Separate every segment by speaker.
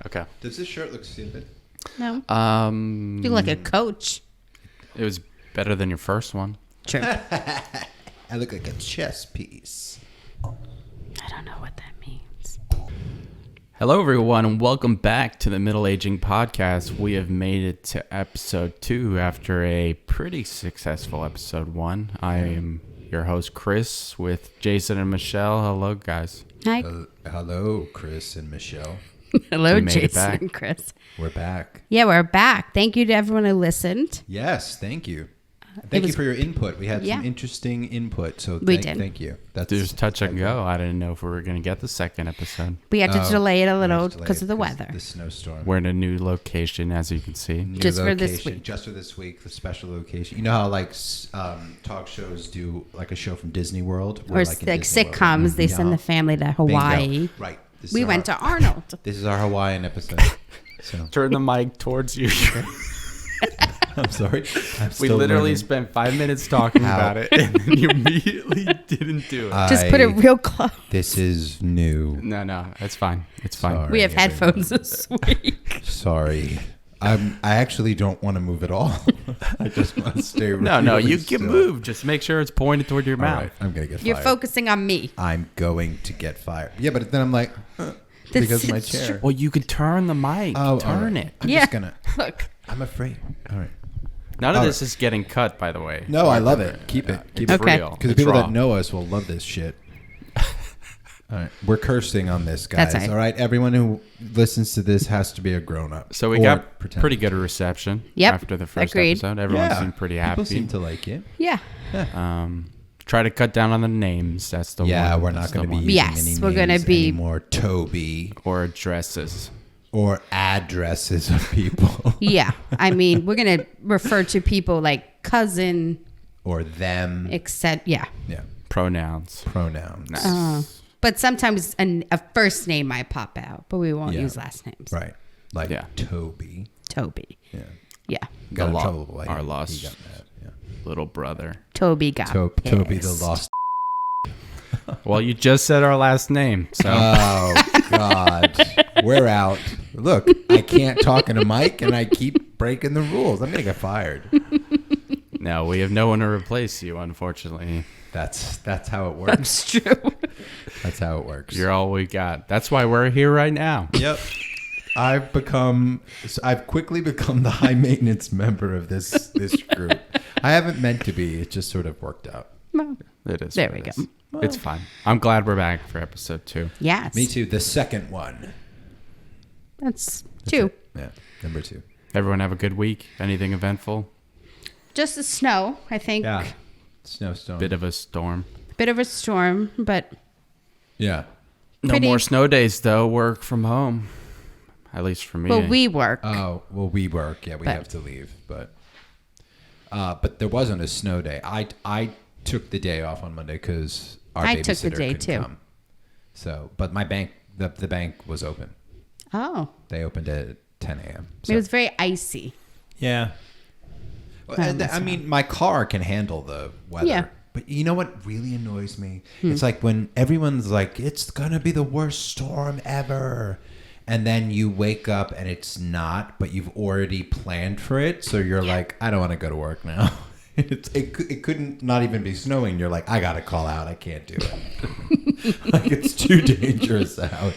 Speaker 1: Okay.
Speaker 2: Does this shirt look stupid?
Speaker 3: No. You look like a coach.
Speaker 1: It was better than your first one.
Speaker 3: True.
Speaker 2: I look like a chess piece.
Speaker 3: I don't know what that means.
Speaker 1: Hello, everyone, and welcome back to the Middle Aging Podcast. We have made it to episode 2 after a pretty successful episode 1. I am your host, Chris, with Jason and Michelle. Hello, guys.
Speaker 3: Hi.
Speaker 2: Hello, Chris and Michelle.
Speaker 3: Hello,
Speaker 1: We made it
Speaker 3: Jason
Speaker 1: back.
Speaker 3: and Chris.
Speaker 2: We're back.
Speaker 3: Yeah, we're back. Thank you to everyone who listened.
Speaker 2: Yes, thank you. Thank you for your input. We had some interesting input, so thank you. That's
Speaker 1: There's touch and go. I didn't know if we were going to get the second episode.
Speaker 3: We had to delay it a little because of the weather.
Speaker 2: The snowstorm.
Speaker 1: We're in a new location, as you can see.
Speaker 3: Just for this week.
Speaker 2: Just for this week, the special location. You know how like talk shows do like a show from Disney World?
Speaker 3: Or
Speaker 2: like
Speaker 3: sitcoms, they send the family to Hawaii.
Speaker 2: Bingo. Right.
Speaker 3: We went to Arnold.
Speaker 2: This is our Hawaiian episode. So.
Speaker 1: Turn the mic towards you.
Speaker 2: I'm sorry.
Speaker 1: We literally spent 5 minutes talking about it, and then you immediately didn't do it.
Speaker 3: Just put it real close.
Speaker 2: This is new.
Speaker 1: No, it's fine. It's fine.
Speaker 2: Sorry,
Speaker 3: We have headphones this week.
Speaker 2: Sorry. I actually don't want to move at all. I just want to stay
Speaker 1: No, you
Speaker 2: still.
Speaker 1: can move. Just make sure it's pointed toward your
Speaker 2: All
Speaker 1: mouth.
Speaker 2: right, I'm going to get fired.
Speaker 3: You're focusing on me.
Speaker 2: I'm going to get fired. Yeah, but then I'm like, because of my chair.
Speaker 1: Well, you can turn the mic. Turn it.
Speaker 2: I'm
Speaker 3: Yeah.
Speaker 2: just going to.
Speaker 3: Look.
Speaker 2: I'm afraid. All right.
Speaker 1: None of this is getting cut, by the way.
Speaker 2: No, I love it. Keep it. Keep
Speaker 1: It's
Speaker 2: it.
Speaker 3: Okay.
Speaker 1: real.
Speaker 2: Because the
Speaker 1: It's
Speaker 2: people
Speaker 1: raw.
Speaker 2: that know us will love this shit. All right. We're cursing on this, guys.
Speaker 3: That's right.
Speaker 2: All right. Everyone who listens to this has to be a grown up.
Speaker 1: So we got pretty good reception after the first episode. Everyone seemed pretty happy.
Speaker 2: People seem to like it.
Speaker 3: Yeah.
Speaker 1: Try to cut down on the names. That's the one.
Speaker 2: Yeah, we're
Speaker 1: That's
Speaker 2: not going to
Speaker 1: the
Speaker 2: be
Speaker 1: one.
Speaker 2: using
Speaker 3: Yes,
Speaker 2: any
Speaker 3: we're gonna
Speaker 2: names
Speaker 3: be-
Speaker 2: anymore. Toby
Speaker 1: Or addresses.
Speaker 2: or addresses of people
Speaker 3: Yeah. I mean, we're going to refer to people like cousin,
Speaker 2: or them.
Speaker 3: except, yeah.
Speaker 2: Yeah,
Speaker 1: Pronouns.
Speaker 2: pronouns.
Speaker 3: But sometimes a first name might pop out, but we won't use last names.
Speaker 2: Right, like
Speaker 1: Yeah.
Speaker 2: Toby.
Speaker 3: Toby.
Speaker 2: Yeah,
Speaker 3: Yeah.
Speaker 2: got in
Speaker 1: The
Speaker 2: trouble. Like,
Speaker 1: our lost
Speaker 2: He got mad. Yeah.
Speaker 1: little brother.
Speaker 3: Toby got
Speaker 2: Toby the
Speaker 3: pissed.
Speaker 2: lost.
Speaker 1: Well, you just said our last name. So
Speaker 2: Oh God, we're out. Look, I can't talk in a mic, and I keep breaking the rules. I'm gonna get fired.
Speaker 1: no, we have no one to replace you, unfortunately.
Speaker 2: That's how it works.
Speaker 3: That's true.
Speaker 2: That's how it works.
Speaker 1: You're all we got. That's why we're here right now.
Speaker 2: Yep. I've quickly become the high maintenance member of this group. I haven't meant to be. It just sort of worked out.
Speaker 3: Well,
Speaker 1: It is.
Speaker 3: there
Speaker 1: what
Speaker 3: we
Speaker 1: it
Speaker 3: go.
Speaker 1: is. It's fine. I'm glad we're back for episode 2.
Speaker 3: Yes.
Speaker 2: Me too. The second one.
Speaker 3: That's 2.
Speaker 2: Yeah, number 2.
Speaker 1: Everyone have a good week. Anything eventful?
Speaker 3: Just the snow, I think.
Speaker 2: Yeah. Snowstorm.
Speaker 1: Bit of a storm.
Speaker 3: Bit of a storm, but
Speaker 2: Yeah.
Speaker 1: No
Speaker 3: Pretty-
Speaker 1: more snow days though. Work from home. At least for me.
Speaker 3: well, we work.
Speaker 2: Oh, well, we work. Yeah, we
Speaker 3: But-
Speaker 2: have to leave. But there wasn't a snow day. I took the day off on Monday because our
Speaker 3: I
Speaker 2: babysitter
Speaker 3: took the day,
Speaker 2: couldn't
Speaker 3: too.
Speaker 2: come. So, but my bank, the bank was open.
Speaker 3: Oh.
Speaker 2: They opened at 10 a.m.
Speaker 3: It was very icy.
Speaker 2: Yeah. I mean, my car can handle the weather.
Speaker 3: Yeah.
Speaker 2: But you know what really annoys me? It's like when everyone's like, it's going to be the worst storm ever. And then you wake up and it's not, but you've already planned for it. So you're like, I don't want to go to work now. It couldn't not even be snowing. You're like, I got to call out. I can't do it. Like, it's too dangerous out.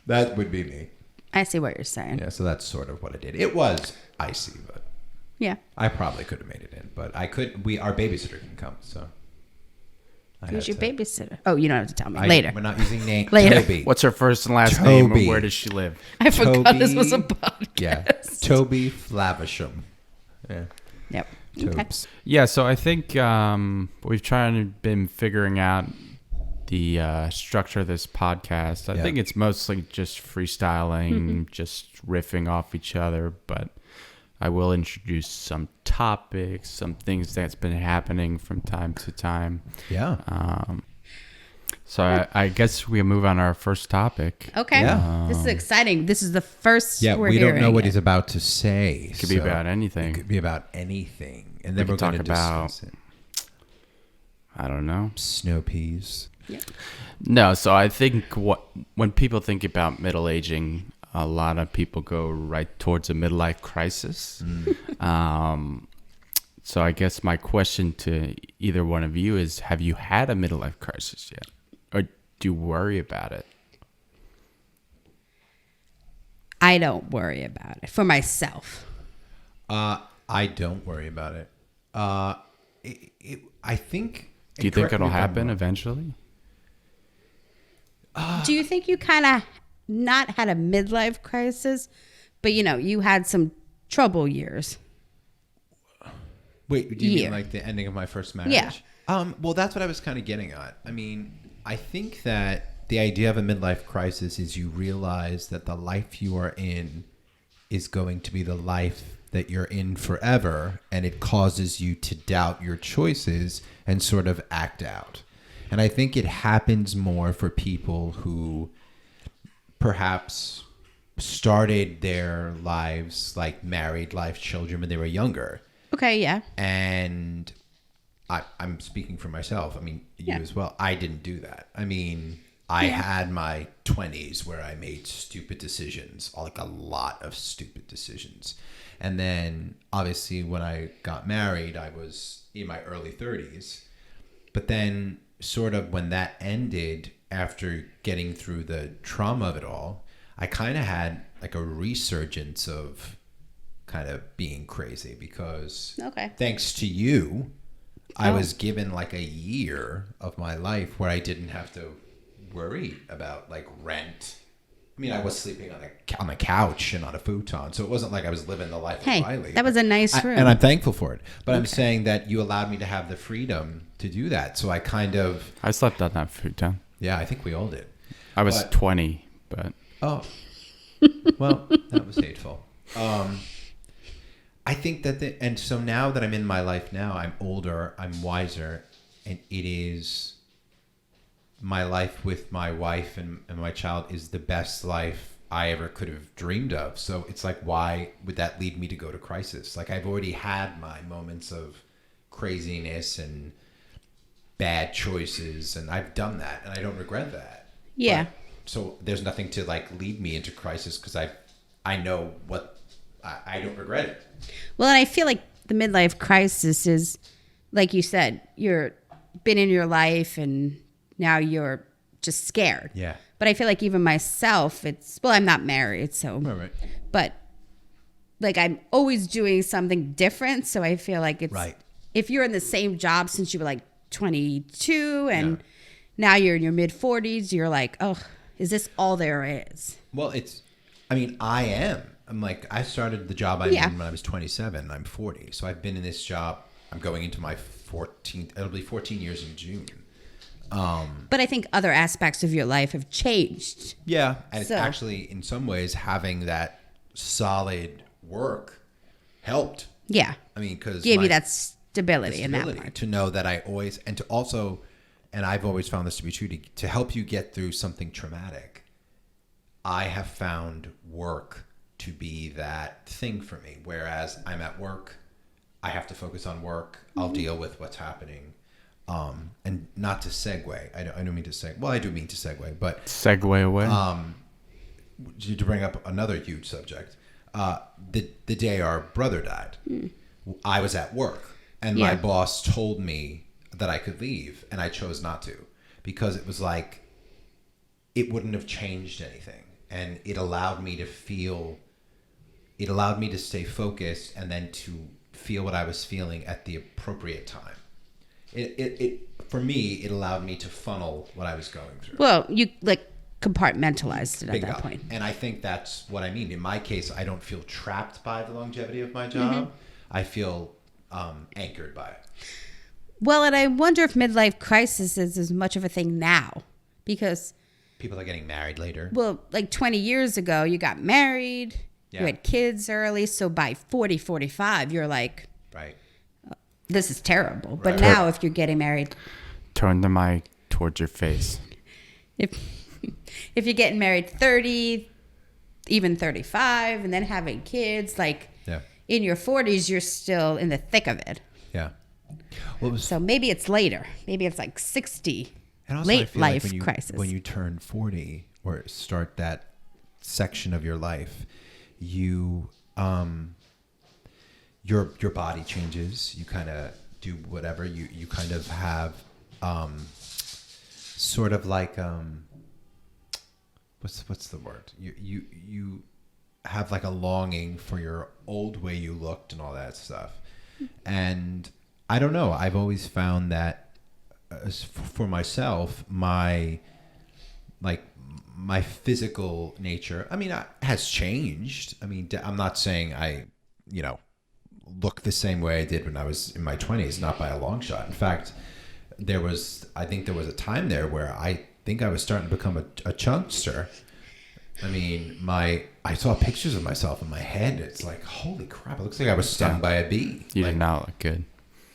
Speaker 2: That would be me.
Speaker 3: I see what you're saying.
Speaker 2: Yeah, so that's sort of what I did. It was icy, but
Speaker 3: Yeah.
Speaker 2: I probably could have made it in, but I could. Our babysitter can come, so.
Speaker 3: Who's your babysitter? Oh, you don't have to tell me. Later.
Speaker 2: We're not using name.
Speaker 3: Later.
Speaker 2: Toby.
Speaker 1: What's her first and last name?
Speaker 2: Toby.
Speaker 1: And where does she live?
Speaker 3: I forgot this was a
Speaker 2: Toby-
Speaker 3: podcast.
Speaker 2: Yeah, Toby Flavisham. Yeah,
Speaker 3: Yep. Okay.
Speaker 2: Tobes.
Speaker 1: Yeah, so I think we've been figuring out the structure of this podcast. I
Speaker 2: Yeah.
Speaker 1: think it's mostly just freestyling, just riffing off each other, but I will introduce some topics, some things that's been happening from time to time.
Speaker 2: Yeah.
Speaker 1: So I guess we move on our first topic.
Speaker 3: Okay.
Speaker 2: Yeah.
Speaker 3: This is exciting. This is the first
Speaker 2: Yeah,
Speaker 3: we're
Speaker 2: we don't
Speaker 3: hearing
Speaker 2: know what
Speaker 3: it.
Speaker 2: he's about to say.
Speaker 1: It could be about anything.
Speaker 2: It could be about anything, and then
Speaker 1: We
Speaker 2: we're
Speaker 1: could
Speaker 2: going to
Speaker 1: talk about-
Speaker 2: discuss it.
Speaker 1: I don't know.
Speaker 2: Snow peas.
Speaker 1: No, so I think when people think about middle aging, a lot of people go right towards a midlife crisis. So I guess my question to either one of you is, have you had a midlife crisis yet? Or do you worry about it?
Speaker 3: I don't worry about it for myself.
Speaker 2: I don't worry about it. I think.
Speaker 1: Do you think it'll happen eventually?
Speaker 3: Do you think you kind of not had a midlife crisis, but you had some trouble years?
Speaker 2: Wait, do you mean like the ending of my first marriage?
Speaker 3: Yeah.
Speaker 2: Well, that's what I was kind of getting at. I mean, I think that the idea of a midlife crisis is you realize that the life you are in is going to be the life that you're in forever, and it causes you to doubt your choices and sort of act out. And I think it happens more for people who perhaps started their lives like married life, children when they were younger.
Speaker 3: Okay, yeah.
Speaker 2: And I'm speaking for myself. I mean, you as well. I didn't do that. I mean, I had my 20s where I made stupid decisions, like a lot of stupid decisions. And then obviously when I got married, I was in my early 30s. But then sort of when that ended, after getting through the trauma of it all, I kind of had like a resurgence of kind of being crazy because thanks to you, I was given like a year of my life where I didn't have to worry about like rent. I mean, I was sleeping on a couch and on a futon, so it wasn't like I was living the life of Riley.
Speaker 3: That was a nice room.
Speaker 2: And I'm thankful for it. But I'm saying that you allowed me to have the freedom to do that. So I
Speaker 1: slept on that futon.
Speaker 2: Yeah, I think we all did.
Speaker 1: I was 20, but...
Speaker 2: Oh. Well, that was hateful. I think that and so now that I'm in my life now, I'm older, I'm wiser, and it is my life with my wife and my child is the best life I ever could have dreamed of. So it's like, why would that lead me to go to crisis? Like, I've already had my moments of craziness and bad choices, and I've done that, and I don't regret that.
Speaker 3: Yeah.
Speaker 2: But, so there's nothing to like lead me into crisis because I know what I don't regret it.
Speaker 3: Well, and I feel like the midlife crisis is, like you said, you're been in your life and now you're just scared.
Speaker 2: Yeah.
Speaker 3: But I feel like even myself, I'm not married, so.
Speaker 2: Right.
Speaker 3: But like I'm always doing something different, so I feel like it's
Speaker 2: right.
Speaker 3: If you're in the same job since you were like 22 and now you're in your mid 40s, you're like, oh, is this all there is?
Speaker 2: Well, I am. I'm like, I started the job I'm in when I was 27. I'm 40. So I've been in this job. I'm going into my 14th. It'll be 14 years in June.
Speaker 3: But I think other aspects of your life have changed.
Speaker 2: Yeah. And it's actually, in some ways, having that solid work helped.
Speaker 3: Yeah.
Speaker 2: I mean, because
Speaker 3: gave you that stability in that part.
Speaker 2: To know that I always, and to also, and I've always found this to be true, to help you get through something traumatic, I have found work to be that thing for me. Whereas I'm at work, I have to focus on work. I'll deal with what's happening. And not to segue. I don't mean to segue. Well, I do mean to segue, but...
Speaker 1: Segue away.
Speaker 2: To bring up another huge subject. The day our brother died, I was at work. And my boss told me that I could leave. And I chose not to. Because it was like, it wouldn't have changed anything. And it allowed me to feel... It allowed me to stay focused and then to feel what I was feeling at the appropriate time. It for me, it allowed me to funnel what I was going through.
Speaker 3: Well, you like compartmentalized it at that point.
Speaker 2: And I think that's what I mean. In my case, I don't feel trapped by the longevity of my job. I feel anchored by it.
Speaker 3: Well, and I wonder if midlife crisis is as much of a thing now because
Speaker 2: people are getting married later.
Speaker 3: Well, like 20 years ago, you got married. Yeah. You had kids early, so by 40, 45, you're like,
Speaker 2: right,
Speaker 3: this is terrible. Right. But now if you're getting married...
Speaker 1: Turn the mic towards your face.
Speaker 3: If you're getting married 30, even 35, and then having kids, like in your 40s, you're still in the thick of it.
Speaker 2: Yeah.
Speaker 3: So maybe it's later. Maybe it's like 60,
Speaker 2: and also
Speaker 3: late
Speaker 2: I feel
Speaker 3: life
Speaker 2: like
Speaker 3: crisis.
Speaker 2: When you turn 40 or start that section of your life, you your body changes. You kind of do whatever. You kind of have sort of like what's the word? You have like a longing for your old way you looked and all that stuff. And I don't know. I've always found that for myself, my physical nature, I mean, has changed. I mean, I'm not saying I, look the same way I did when I was in my 20s, not by a long shot. In fact, I think there was a time there where I think I was starting to become a chunkster. I mean, I saw pictures of myself in my head. It's like, holy crap, it looks like I was stung by a bee.
Speaker 1: You did not look good.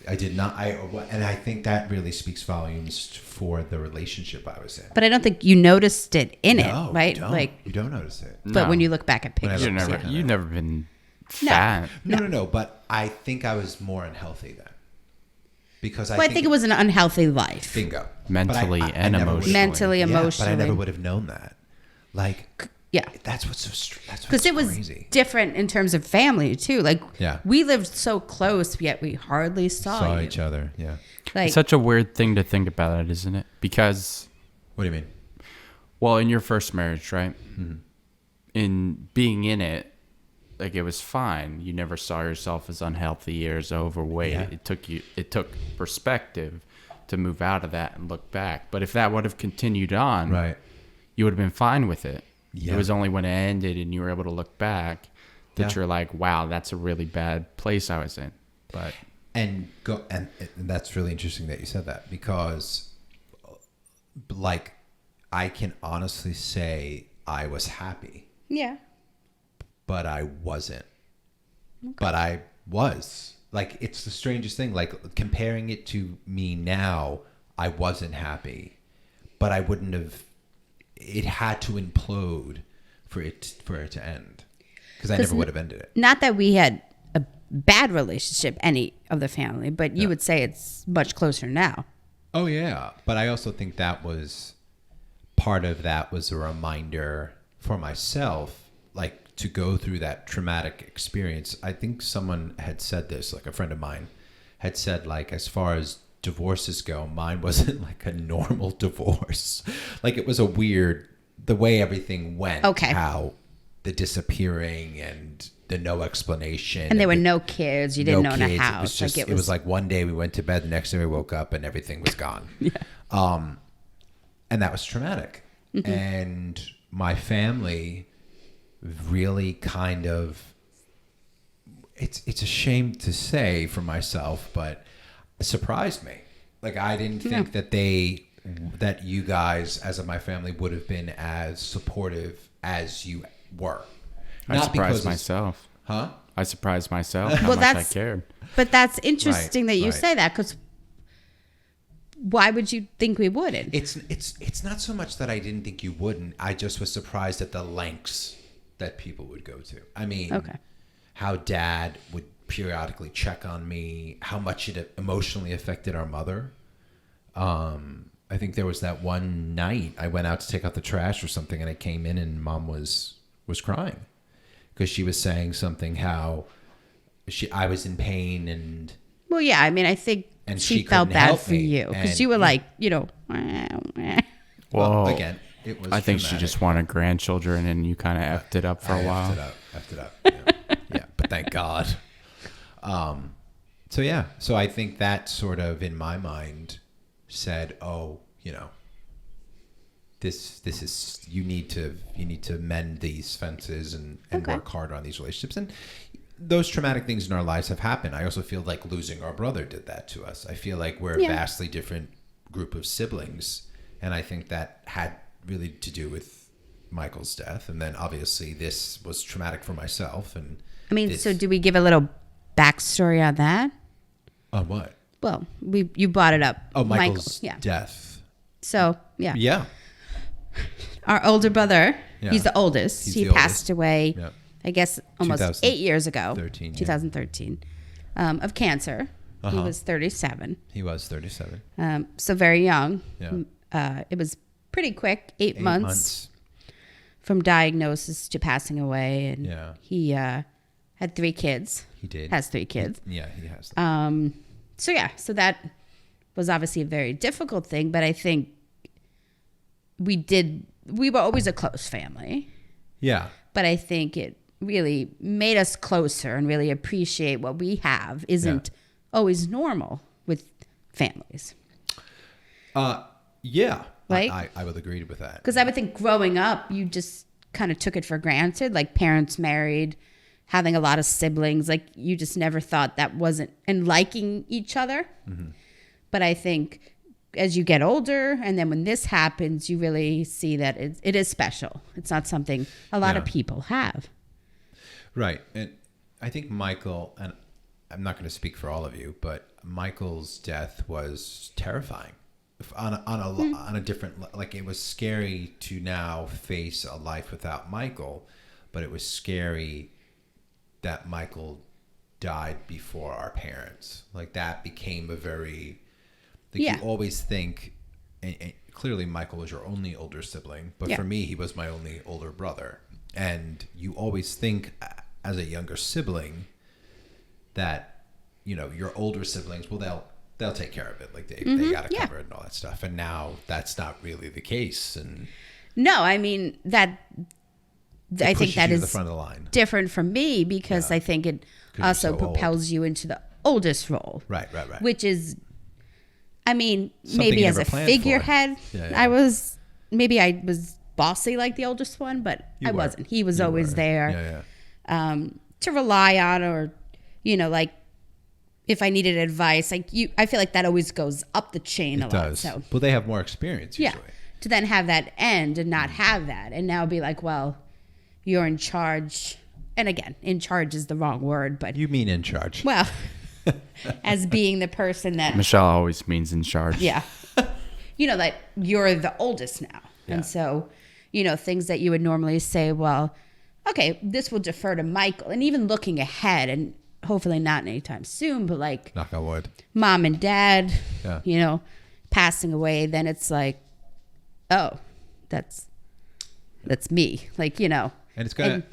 Speaker 2: I did not. And I think that really speaks volumes for the relationship I was in.
Speaker 3: But I don't think you noticed it in it, right?
Speaker 2: You don't notice it.
Speaker 3: But when you look back at pictures,
Speaker 1: You've never been fat.
Speaker 2: No. But I think I was more unhealthy then. Because
Speaker 3: I think it was an unhealthy life.
Speaker 2: Bingo.
Speaker 1: Mentally and emotionally.
Speaker 3: Mentally, emotionally.
Speaker 2: But I never would have known that. Like,
Speaker 3: yeah,
Speaker 2: that's what's
Speaker 3: because it was
Speaker 2: crazy.
Speaker 3: Different in terms of family too. Like,
Speaker 2: yeah,
Speaker 3: we lived so close, yet we hardly saw
Speaker 2: each other. Yeah,
Speaker 3: like,
Speaker 1: it's such a weird thing to think about, it, isn't it? Because,
Speaker 2: what do you mean?
Speaker 1: Well, in your first marriage, right?
Speaker 2: Mm-hmm.
Speaker 1: In being in it, like, it was fine. You never saw yourself as unhealthy or as overweight.
Speaker 2: Yeah.
Speaker 1: It took perspective to move out of that and look back. But if that would have continued on,
Speaker 2: right,
Speaker 1: you would have been fine with it.
Speaker 2: Yeah.
Speaker 1: It was only when it ended and you were able to look back that you're like, wow, that's a really bad place I was in. But
Speaker 2: and that's really interesting that you said that, because like, I can honestly say I was happy.
Speaker 3: Yeah.
Speaker 2: But I wasn't. Okay. But I was. Like, it's the strangest thing. Like, comparing it to me now, I wasn't happy. But I wouldn't have... It had to implode for it to end. Because I never would have ended it.
Speaker 3: Not that we had a bad relationship, any of the family, but you would say it's much closer now.
Speaker 2: Oh, yeah. But I also think that was... Part of that was a reminder for myself, like, to go through that traumatic experience. I think someone had said this, like a friend of mine had said, like, as far as divorces go, mine wasn't like a normal divorce. Like, it was a weird, the way everything went.
Speaker 3: Okay.
Speaker 2: How the disappearing and the no explanation.
Speaker 3: And there were no kids. You didn't own a house.
Speaker 2: It was like one day we went to bed, the next day we woke up and everything was gone.
Speaker 3: Yeah.
Speaker 2: And that was traumatic. Mm-hmm. And my family really kind of, it's a shame to say for myself, but it surprised me. Like, I didn't think that you guys, as my family, would have been as supportive as you were.
Speaker 1: I surprised myself.
Speaker 2: Huh?
Speaker 1: I surprised myself how much I cared.
Speaker 3: But that's interesting that you say that, because why would you think we wouldn't?
Speaker 2: It's not so much that I didn't think you wouldn't. I just was surprised at the lengths that people would go to. I mean, how Dad would periodically check on me, how much it emotionally affected our mother. I think there was that one night I went out to take out the trash or something, and I came in and Mom was crying because she was saying something how I was in pain and.
Speaker 3: Well, yeah, I mean, I think she felt bad for you because you were like,
Speaker 2: Well, again, it was.
Speaker 1: I think she just wanted grandchildren, and you kind of effed it up for a while.
Speaker 2: Effed it up. Yeah, but thank God. So I think that sort of in my mind said, oh, this is, you need to mend these fences and work hard on these relationships. And those traumatic things in our lives have happened. I also feel like losing our brother did that to us. I feel like we're a vastly different group of siblings. And I think that had really to do with Michael's death. And then obviously this was traumatic for myself. And
Speaker 3: I mean, so do we give a little backstory on that?
Speaker 2: On what?
Speaker 3: Well, you brought it up.
Speaker 2: Oh, Michael's death.
Speaker 3: So, yeah.
Speaker 2: Yeah.
Speaker 3: Our older brother, he's the oldest. He passed away, I guess, almost 8 years ago. 2013. Of cancer. He was 37. So very young.
Speaker 2: Yeah.
Speaker 3: It was pretty quick, 8 months from diagnosis to passing away, and he had 3 kids.
Speaker 2: He did.
Speaker 3: Has 3 kids.
Speaker 2: He has them.
Speaker 3: So that was obviously a very difficult thing, but I think we were always a close family.
Speaker 2: Yeah.
Speaker 3: But I think it really made us closer and really appreciate what we have isn't always normal with families.
Speaker 2: Yeah.
Speaker 3: Right?
Speaker 2: I would agree with that.
Speaker 3: Because I would think growing up, you just kind of took it for granted, like parents married, having a lot of siblings, like you just never thought that wasn't, and liking each other. Mm-hmm. But I think as you get older, and then when this happens, you really see that it is special. It's not something a lot of people have. Right.
Speaker 2: And I think Michael, and I'm not going to speak for all of you, but Michael's death was terrifying on a different, like it was scary to now face a life without Michael, but it was scary that Michael died before our parents. Like that became a very, you always think, and clearly Michael was your only older sibling, but for me, he was my only older brother. And you always think as a younger sibling that, your older siblings, well, they'll take care of it. Like they got to cover it and all that stuff. And now that's not really the case. And
Speaker 3: no, I mean I think that is
Speaker 2: the front of the line.
Speaker 3: Different from me because I think it also propels you into the oldest role.
Speaker 2: Right.
Speaker 3: Which is, I mean,
Speaker 2: something
Speaker 3: maybe as a figurehead, I was bossy like the oldest one, but I wasn't. He was always there to rely on, or, like if I needed advice, I feel like that always goes up the chain a lot.
Speaker 2: Does.
Speaker 3: So.
Speaker 2: Well, they have more experience usually.
Speaker 3: Yeah. To then have that end and not have that, and now be like, well, you're in charge. And again, in charge is the wrong word, but
Speaker 2: you mean in charge.
Speaker 3: Well, as being the person that
Speaker 1: Michelle always means in charge.
Speaker 3: Yeah. That you're the oldest now. Yeah. And so, things that you would normally say, well, okay, this will defer to Michael. And even looking ahead, and hopefully not anytime soon, but like
Speaker 2: knock on wood,
Speaker 3: mom and dad, passing away, then it's like, oh, that's me. Like,
Speaker 2: And it's gonna.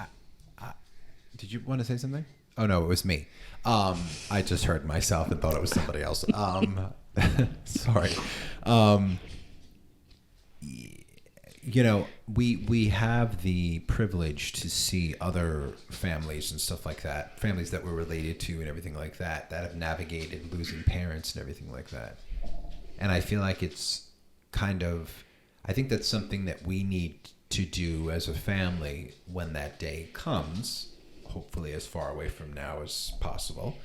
Speaker 2: Did you want to say something? Oh no, it was me. I just heard myself and thought it was somebody else. Sorry. We have the privilege to see other families and stuff like that, families that we're related to and everything like that have navigated losing parents and everything like that. And I feel like it's I think that's something that we need to do as a family when that day comes, hopefully as far away from now as possible,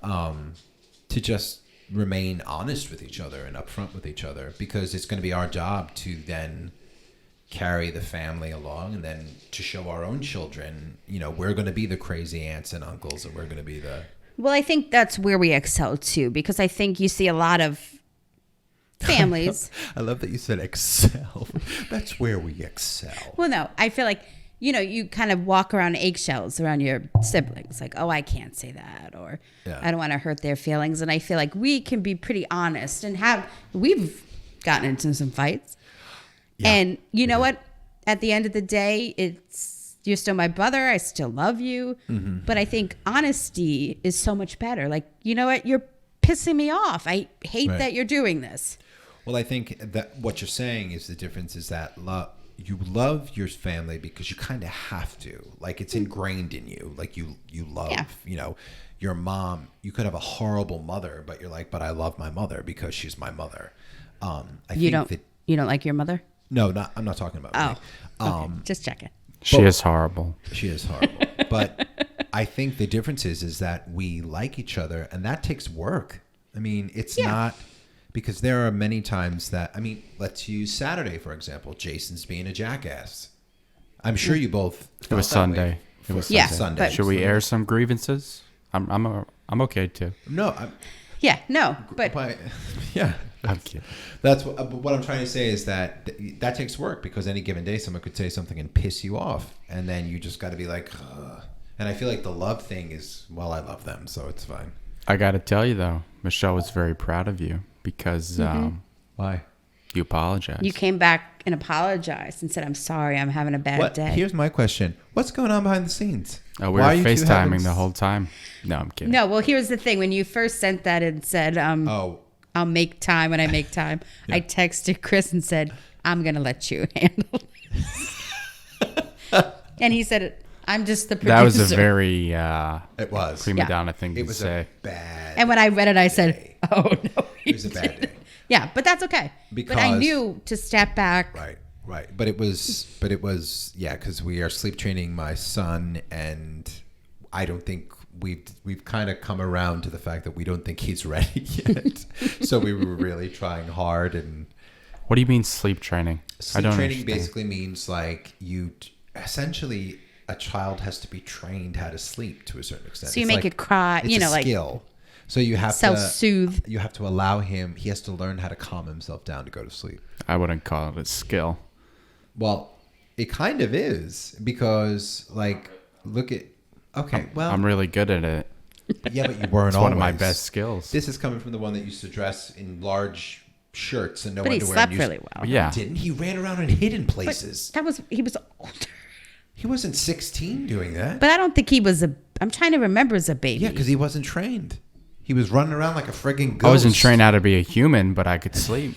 Speaker 2: to just remain honest with each other and upfront with each other, because it's going to be our job to then carry the family along, and then to show our own children, we're going to be the crazy aunts and uncles, and we're going to be the...
Speaker 3: Well, I think that's where we excel too, because I think you see a lot of families.
Speaker 2: I love that you said excel. That's where we excel.
Speaker 3: Well, no, I feel like, you kind of walk around eggshells around your siblings. Like, oh, I can't say that, or I don't want to hurt their feelings. And I feel like we can be pretty honest and we've gotten into some fights. Yeah, and you know what? At the end of the day, you're still my brother. I still love you. Mm-hmm. But I think honesty is so much better. Like, you know what? You're pissing me off. I hate that you're doing this.
Speaker 2: Well, I think that what you're saying is the difference is that you love your family because you kind of have to. Like, it's ingrained in you. Like, you love, your mom. You could have a horrible mother, but you're like, but I love my mother because she's my mother.
Speaker 3: You don't like your mother?
Speaker 2: No, I'm not talking about me.
Speaker 3: Okay. Just checking.
Speaker 1: She is horrible.
Speaker 2: She is horrible. But I think the difference is that we like each other, and that takes work. I mean, it's not... Because there are many times that, let's use Saturday, for example. Jason's being a jackass. I'm sure you both...
Speaker 1: It was Sunday.
Speaker 2: Sunday.
Speaker 1: Should we air some grievances? I'm okay too.
Speaker 2: No.
Speaker 3: But
Speaker 2: yeah.
Speaker 1: I'm kidding.
Speaker 2: That's what I'm trying to say is that takes work, because any given day someone could say something and piss you off, and then you just got to be like, ugh. And I feel like the love thing is, well, I love them, so it's fine.
Speaker 1: I got to tell you though, Michelle was very proud of you because
Speaker 2: why?
Speaker 1: You apologize.
Speaker 3: You came back and apologized and said, "I'm sorry, I'm having a bad day."
Speaker 2: Here's my question: what's going on behind the scenes?
Speaker 1: Oh, we were FaceTiming the whole time. No, I'm kidding.
Speaker 3: No, well, here's the thing: when you first sent that and said, I'll make time when I make time," I texted Chris and said, "I'm gonna let you handle it." And he said, "I'm just the producer."
Speaker 1: That was a very
Speaker 2: it was
Speaker 1: prima donna thing to say.
Speaker 2: A bad.
Speaker 3: And when I read it, I said, "Oh no,
Speaker 2: it was a bad day."
Speaker 3: Yeah, but that's okay. But I knew to step back.
Speaker 2: Right. But it was, because we are sleep training my son, and I don't think we've kind of come around to the fact that we don't think he's ready yet. So we were really trying hard. And
Speaker 1: what do you mean sleep training?
Speaker 2: Sleep training basically means like essentially a child has to be trained how to sleep to a certain extent.
Speaker 3: So you make it cry,
Speaker 2: it's a skill. So you have
Speaker 3: self-soothe.
Speaker 2: You have to allow him. He has to learn how to calm himself down to go to sleep.
Speaker 1: I wouldn't call it a skill.
Speaker 2: Well, it kind of is because, like, look at. Okay, well,
Speaker 1: I'm really good at it.
Speaker 2: Yeah, but you weren't
Speaker 1: it's
Speaker 2: always.
Speaker 1: One of my best skills.
Speaker 2: This is coming from the one that used to dress in large shirts and no
Speaker 3: but
Speaker 2: underwear.
Speaker 3: But he slept really well.
Speaker 1: Yeah,
Speaker 2: didn't he? Ran around and hid in places.
Speaker 3: But he was older.
Speaker 2: He wasn't 16 doing that.
Speaker 3: But I don't think he was I'm trying to remember as a baby.
Speaker 2: Yeah, because he wasn't trained. He was running around like a friggin' ghost.
Speaker 1: I wasn't trained how to be a human, but I could sleep.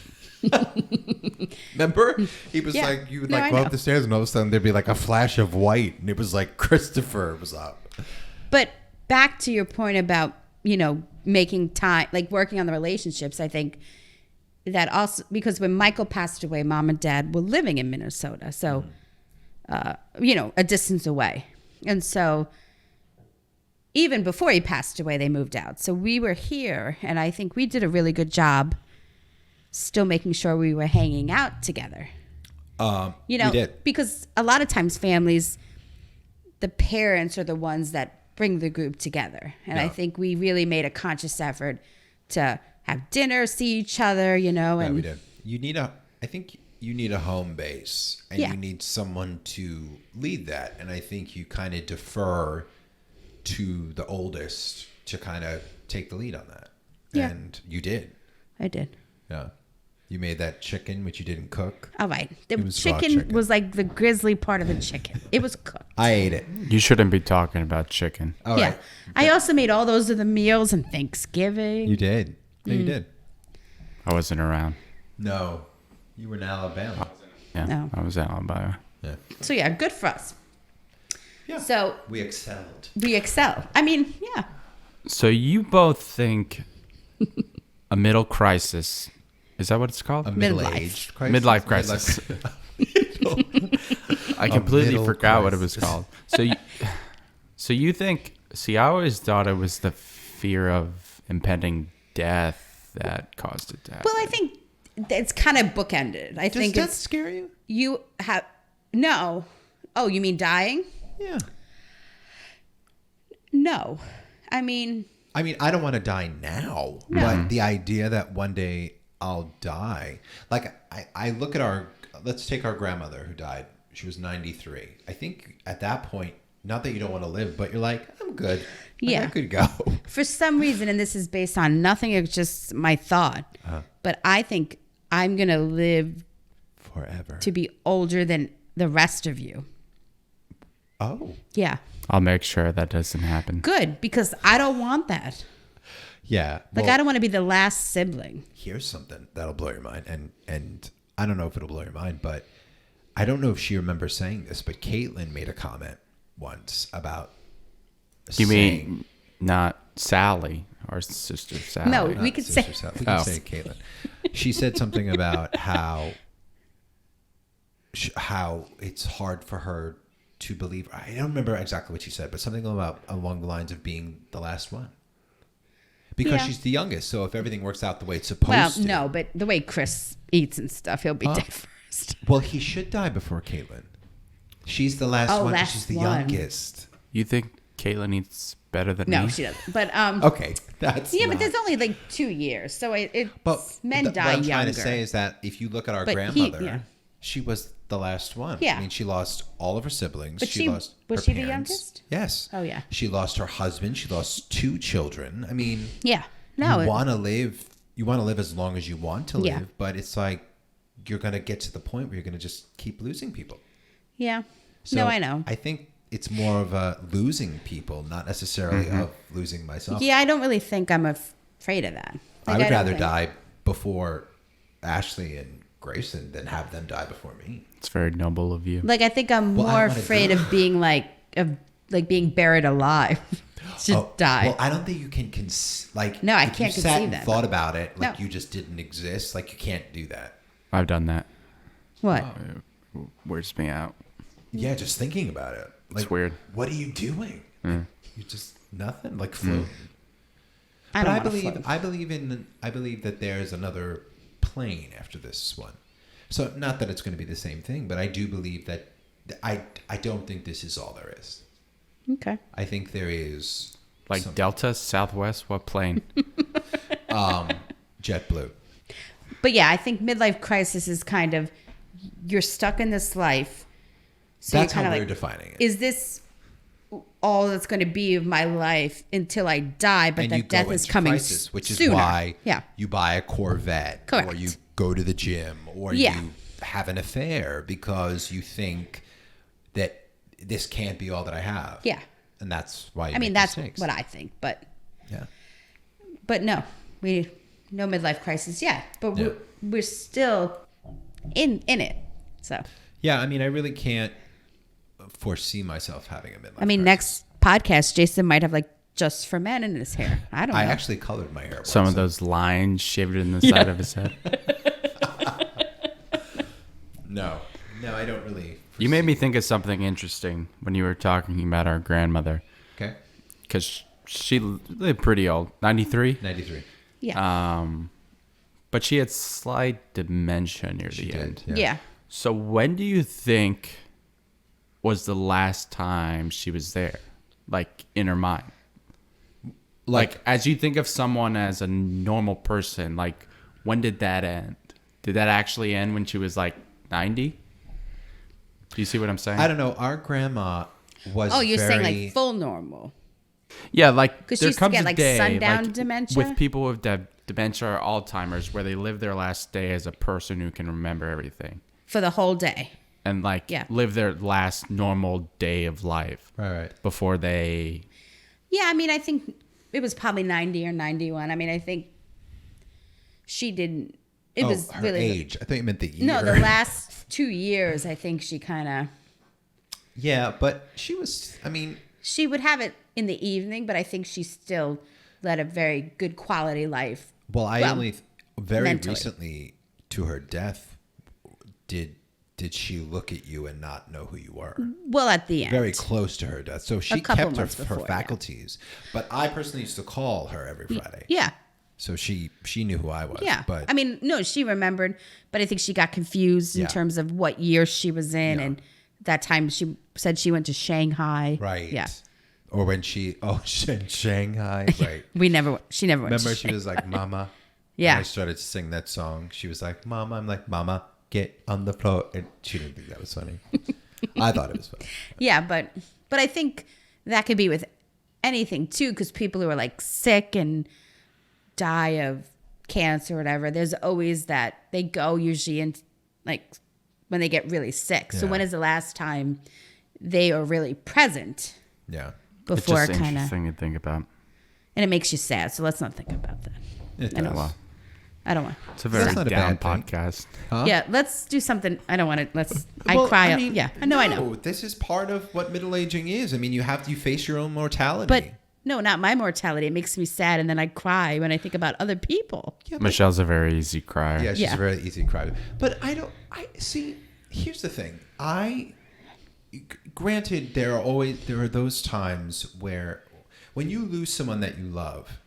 Speaker 2: Remember? He was like, you would go up the stairs and all of a sudden there'd be like a flash of white and it was like Christopher was up.
Speaker 3: But back to your point about, making time, like working on the relationships, I think that also, because when Michael passed away, Mom and Dad were living in Minnesota. So, a distance away. And so even before he passed away, they moved out. So we were here, and I think we did a really good job still making sure we were hanging out together.
Speaker 2: We did.
Speaker 3: Because a lot of times families, the parents are the ones that bring the group together. And I think we really made a conscious effort to have dinner, see each other, and
Speaker 2: yeah, we did. I think you need a home base, and you need someone to lead that. And I think you kind of defer to the oldest to kind of take the lead on that. Yeah. And you did.
Speaker 3: I did.
Speaker 2: Yeah. You made that chicken, which you didn't cook.
Speaker 3: All right. The chicken was like the grisly part of the chicken. It was cooked.
Speaker 2: I ate it.
Speaker 1: You shouldn't be talking about chicken.
Speaker 2: All right.
Speaker 3: I also made all those of the meals on Thanksgiving.
Speaker 2: You did. Yeah, you did.
Speaker 1: I wasn't around.
Speaker 2: No. You were in Alabama.
Speaker 1: Yeah. No. I was in Alabama.
Speaker 3: Yeah. So yeah, good for us.
Speaker 2: Yeah.
Speaker 3: So
Speaker 2: we excelled.
Speaker 3: I mean, yeah.
Speaker 1: So you both think a middle crisis, is that what it's called?
Speaker 2: A middle-aged crisis.
Speaker 1: Midlife crisis. I completely forgot what it was called. So you think, I always thought it was the fear of impending death that caused it to happen.
Speaker 3: Well, I think it's kind of bookended.
Speaker 2: Does death scare you?
Speaker 3: You have, no. Oh, you mean dying?
Speaker 2: Yeah.
Speaker 3: No. I mean,
Speaker 2: I don't want to die now, but the idea that one day I'll die. Like, I look at let's take our grandmother who died. She was 93. I think at that point, not that you don't want to live, but you're like, I'm good. I could go.
Speaker 3: For some reason, and this is based on nothing, it's just my thought, but I think I'm going to live
Speaker 2: forever
Speaker 3: to be older than the rest of you.
Speaker 2: Oh.
Speaker 3: Yeah.
Speaker 1: I'll make sure that doesn't happen.
Speaker 3: Good, because I don't want that.
Speaker 2: Yeah.
Speaker 3: Like, I don't want to be the last sibling.
Speaker 2: Here's something that'll blow your mind. And I don't know if it'll blow your mind, but I don't know if she remembers saying this, but Caitlin made a comment once about
Speaker 1: You mean not Sally, our sister Sally?
Speaker 3: No, we could say
Speaker 2: Sally. We can say Caitlin. She said something about how it's hard for her to believe. I don't remember exactly what she said, but something along the lines of being the last one. Because she's the youngest, so if everything works out the way it's supposed to.
Speaker 3: Well, no, but the way Chris eats and stuff, he'll be dead first.
Speaker 2: Well, he should die before Caitlin. She's the last one. She's the youngest.
Speaker 1: You think Caitlin eats better than me?
Speaker 3: No, she doesn't. But
Speaker 2: okay, that's
Speaker 3: but there's only like 2 years, so men die younger.
Speaker 2: What I'm trying to say is that if you look at our grandmother, she was the last one.
Speaker 3: Yeah.
Speaker 2: I mean, she lost all of her siblings.
Speaker 3: But
Speaker 2: she lost
Speaker 3: was
Speaker 2: her
Speaker 3: she
Speaker 2: parents.
Speaker 3: the youngest?
Speaker 2: Yes.
Speaker 3: Oh yeah.
Speaker 2: She lost her husband. She lost 2 children. I mean,
Speaker 3: yeah. No,
Speaker 2: you want to live. You want to live as long as you want to live, but it's like you're going to get to the point where you're going to just keep losing people.
Speaker 3: Yeah.
Speaker 2: So
Speaker 3: no, I know.
Speaker 2: I think it's more of a losing people, not necessarily of losing myself.
Speaker 3: Yeah, I don't really think I'm afraid of that.
Speaker 2: I would rather die before Ashley and Grayson than have them die before me.
Speaker 1: It's very noble of you.
Speaker 3: Like, I think I'm more afraid of being being buried alive. Die.
Speaker 2: Well, I don't think you can
Speaker 3: no, I can't conceive that.
Speaker 2: Thought about it, like you just didn't exist. Like, you can't do that.
Speaker 1: I've done that.
Speaker 3: What?
Speaker 1: Weirds me out.
Speaker 2: Yeah, just thinking about it. Like,
Speaker 1: it's weird.
Speaker 2: What are you doing? You just nothing. Like floating.
Speaker 3: I
Speaker 2: believe that there's another plane after this one. So not that it's going to be the same thing, but I do believe that I don't think this is all there is.
Speaker 3: Okay.
Speaker 2: I think there is
Speaker 1: like Delta, Southwest, what plane?
Speaker 2: JetBlue.
Speaker 3: But yeah, I think midlife crisis is kind of you're stuck in this life. So
Speaker 2: that's how we're defining it.
Speaker 3: Is this all that's going to be of my life until I die? But that death is coming
Speaker 2: crisis, which
Speaker 3: sooner.
Speaker 2: is why you buy a Corvette,
Speaker 3: correct,
Speaker 2: or you go to the gym, or you have an affair because you think that this can't be all that I have.
Speaker 3: Yeah,
Speaker 2: and that's why.
Speaker 3: That's what I think. But but no, no midlife crisis yet. But we're still in it. So
Speaker 2: yeah, I really can't foresee myself having a midlife crisis.
Speaker 3: Next podcast, Jason might have like Just for Men in his hair. I don't know.
Speaker 2: I actually colored my hair.
Speaker 1: Some of those lines shaved in the side of his head.
Speaker 2: No, I don't really.
Speaker 1: You made me think of something interesting when you were talking about our grandmother.
Speaker 2: Okay.
Speaker 1: Because she lived pretty old, 93?
Speaker 2: 93.
Speaker 3: Yeah.
Speaker 1: But she had slight dementia near the end.
Speaker 3: Yeah.
Speaker 1: So when do you think was the last time she was there? Like, in her mind? Like, as you think of someone as a normal person, like, when did that end? Did that actually end when she was, like, 90? Do you see what I'm saying?
Speaker 2: I don't know. Our grandma was
Speaker 3: saying, like, full normal.
Speaker 1: Yeah, like,
Speaker 3: because she used to get, like, sundown dementia?
Speaker 1: With people with dementia or Alzheimer's, where they live their last day as a person who can remember everything.
Speaker 3: For the whole day.
Speaker 1: And, like, live their last normal day of life.
Speaker 2: Right.
Speaker 1: Before they...
Speaker 3: Yeah, I think it was probably 90 or 91. I think she didn't... It was
Speaker 2: her
Speaker 3: really...
Speaker 2: age. I thought you meant the year.
Speaker 3: No, the last 2 years, I think she kind of...
Speaker 2: Yeah, but she was...
Speaker 3: She would have it in the evening, but I think she still led a very good quality life.
Speaker 2: Well, only very recently to her death did she look at you and not know who you were.
Speaker 3: Well, at the end.
Speaker 2: Very close to her death. So she kept her faculties. But I personally used to call her every Friday.
Speaker 3: Yeah.
Speaker 2: So she knew who I was.
Speaker 3: Yeah.
Speaker 2: But
Speaker 3: no, she remembered, but I think she got confused in terms of what year she was in. Yeah. And that time she said she went to Shanghai.
Speaker 2: Right.
Speaker 3: Yeah.
Speaker 2: Or when Shanghai. Right.
Speaker 3: She never went
Speaker 2: Remember,
Speaker 3: to
Speaker 2: she was like, Mama.
Speaker 3: Yeah.
Speaker 2: And I started to sing that song. She was like, Mama. I'm like, Mama, get on the floor. And she didn't think that was funny. I thought it was funny.
Speaker 3: Yeah, but I think that could be with anything too, because people who are like sick and die of cancer or whatever, there's always that they go usually in like when they get really sick. So when is the last time they are really present?
Speaker 2: Yeah.
Speaker 3: Before
Speaker 1: it's just
Speaker 3: kind of
Speaker 1: interesting to think about.
Speaker 3: And it makes you sad. So let's not think about that. I don't want.
Speaker 1: It's a very down podcast.
Speaker 2: Huh?
Speaker 3: Yeah, let's do something. I don't want to. I cry. I know.
Speaker 2: This is part of what middle aging is. You face your own mortality.
Speaker 3: But no, not my mortality. It makes me sad, and then I cry when I think about other people.
Speaker 1: Yeah, Michelle's a very easy crier.
Speaker 2: Yeah, she's a very easy crier. But I see. Here's the thing. Granted, there are those times where when you lose someone that you love,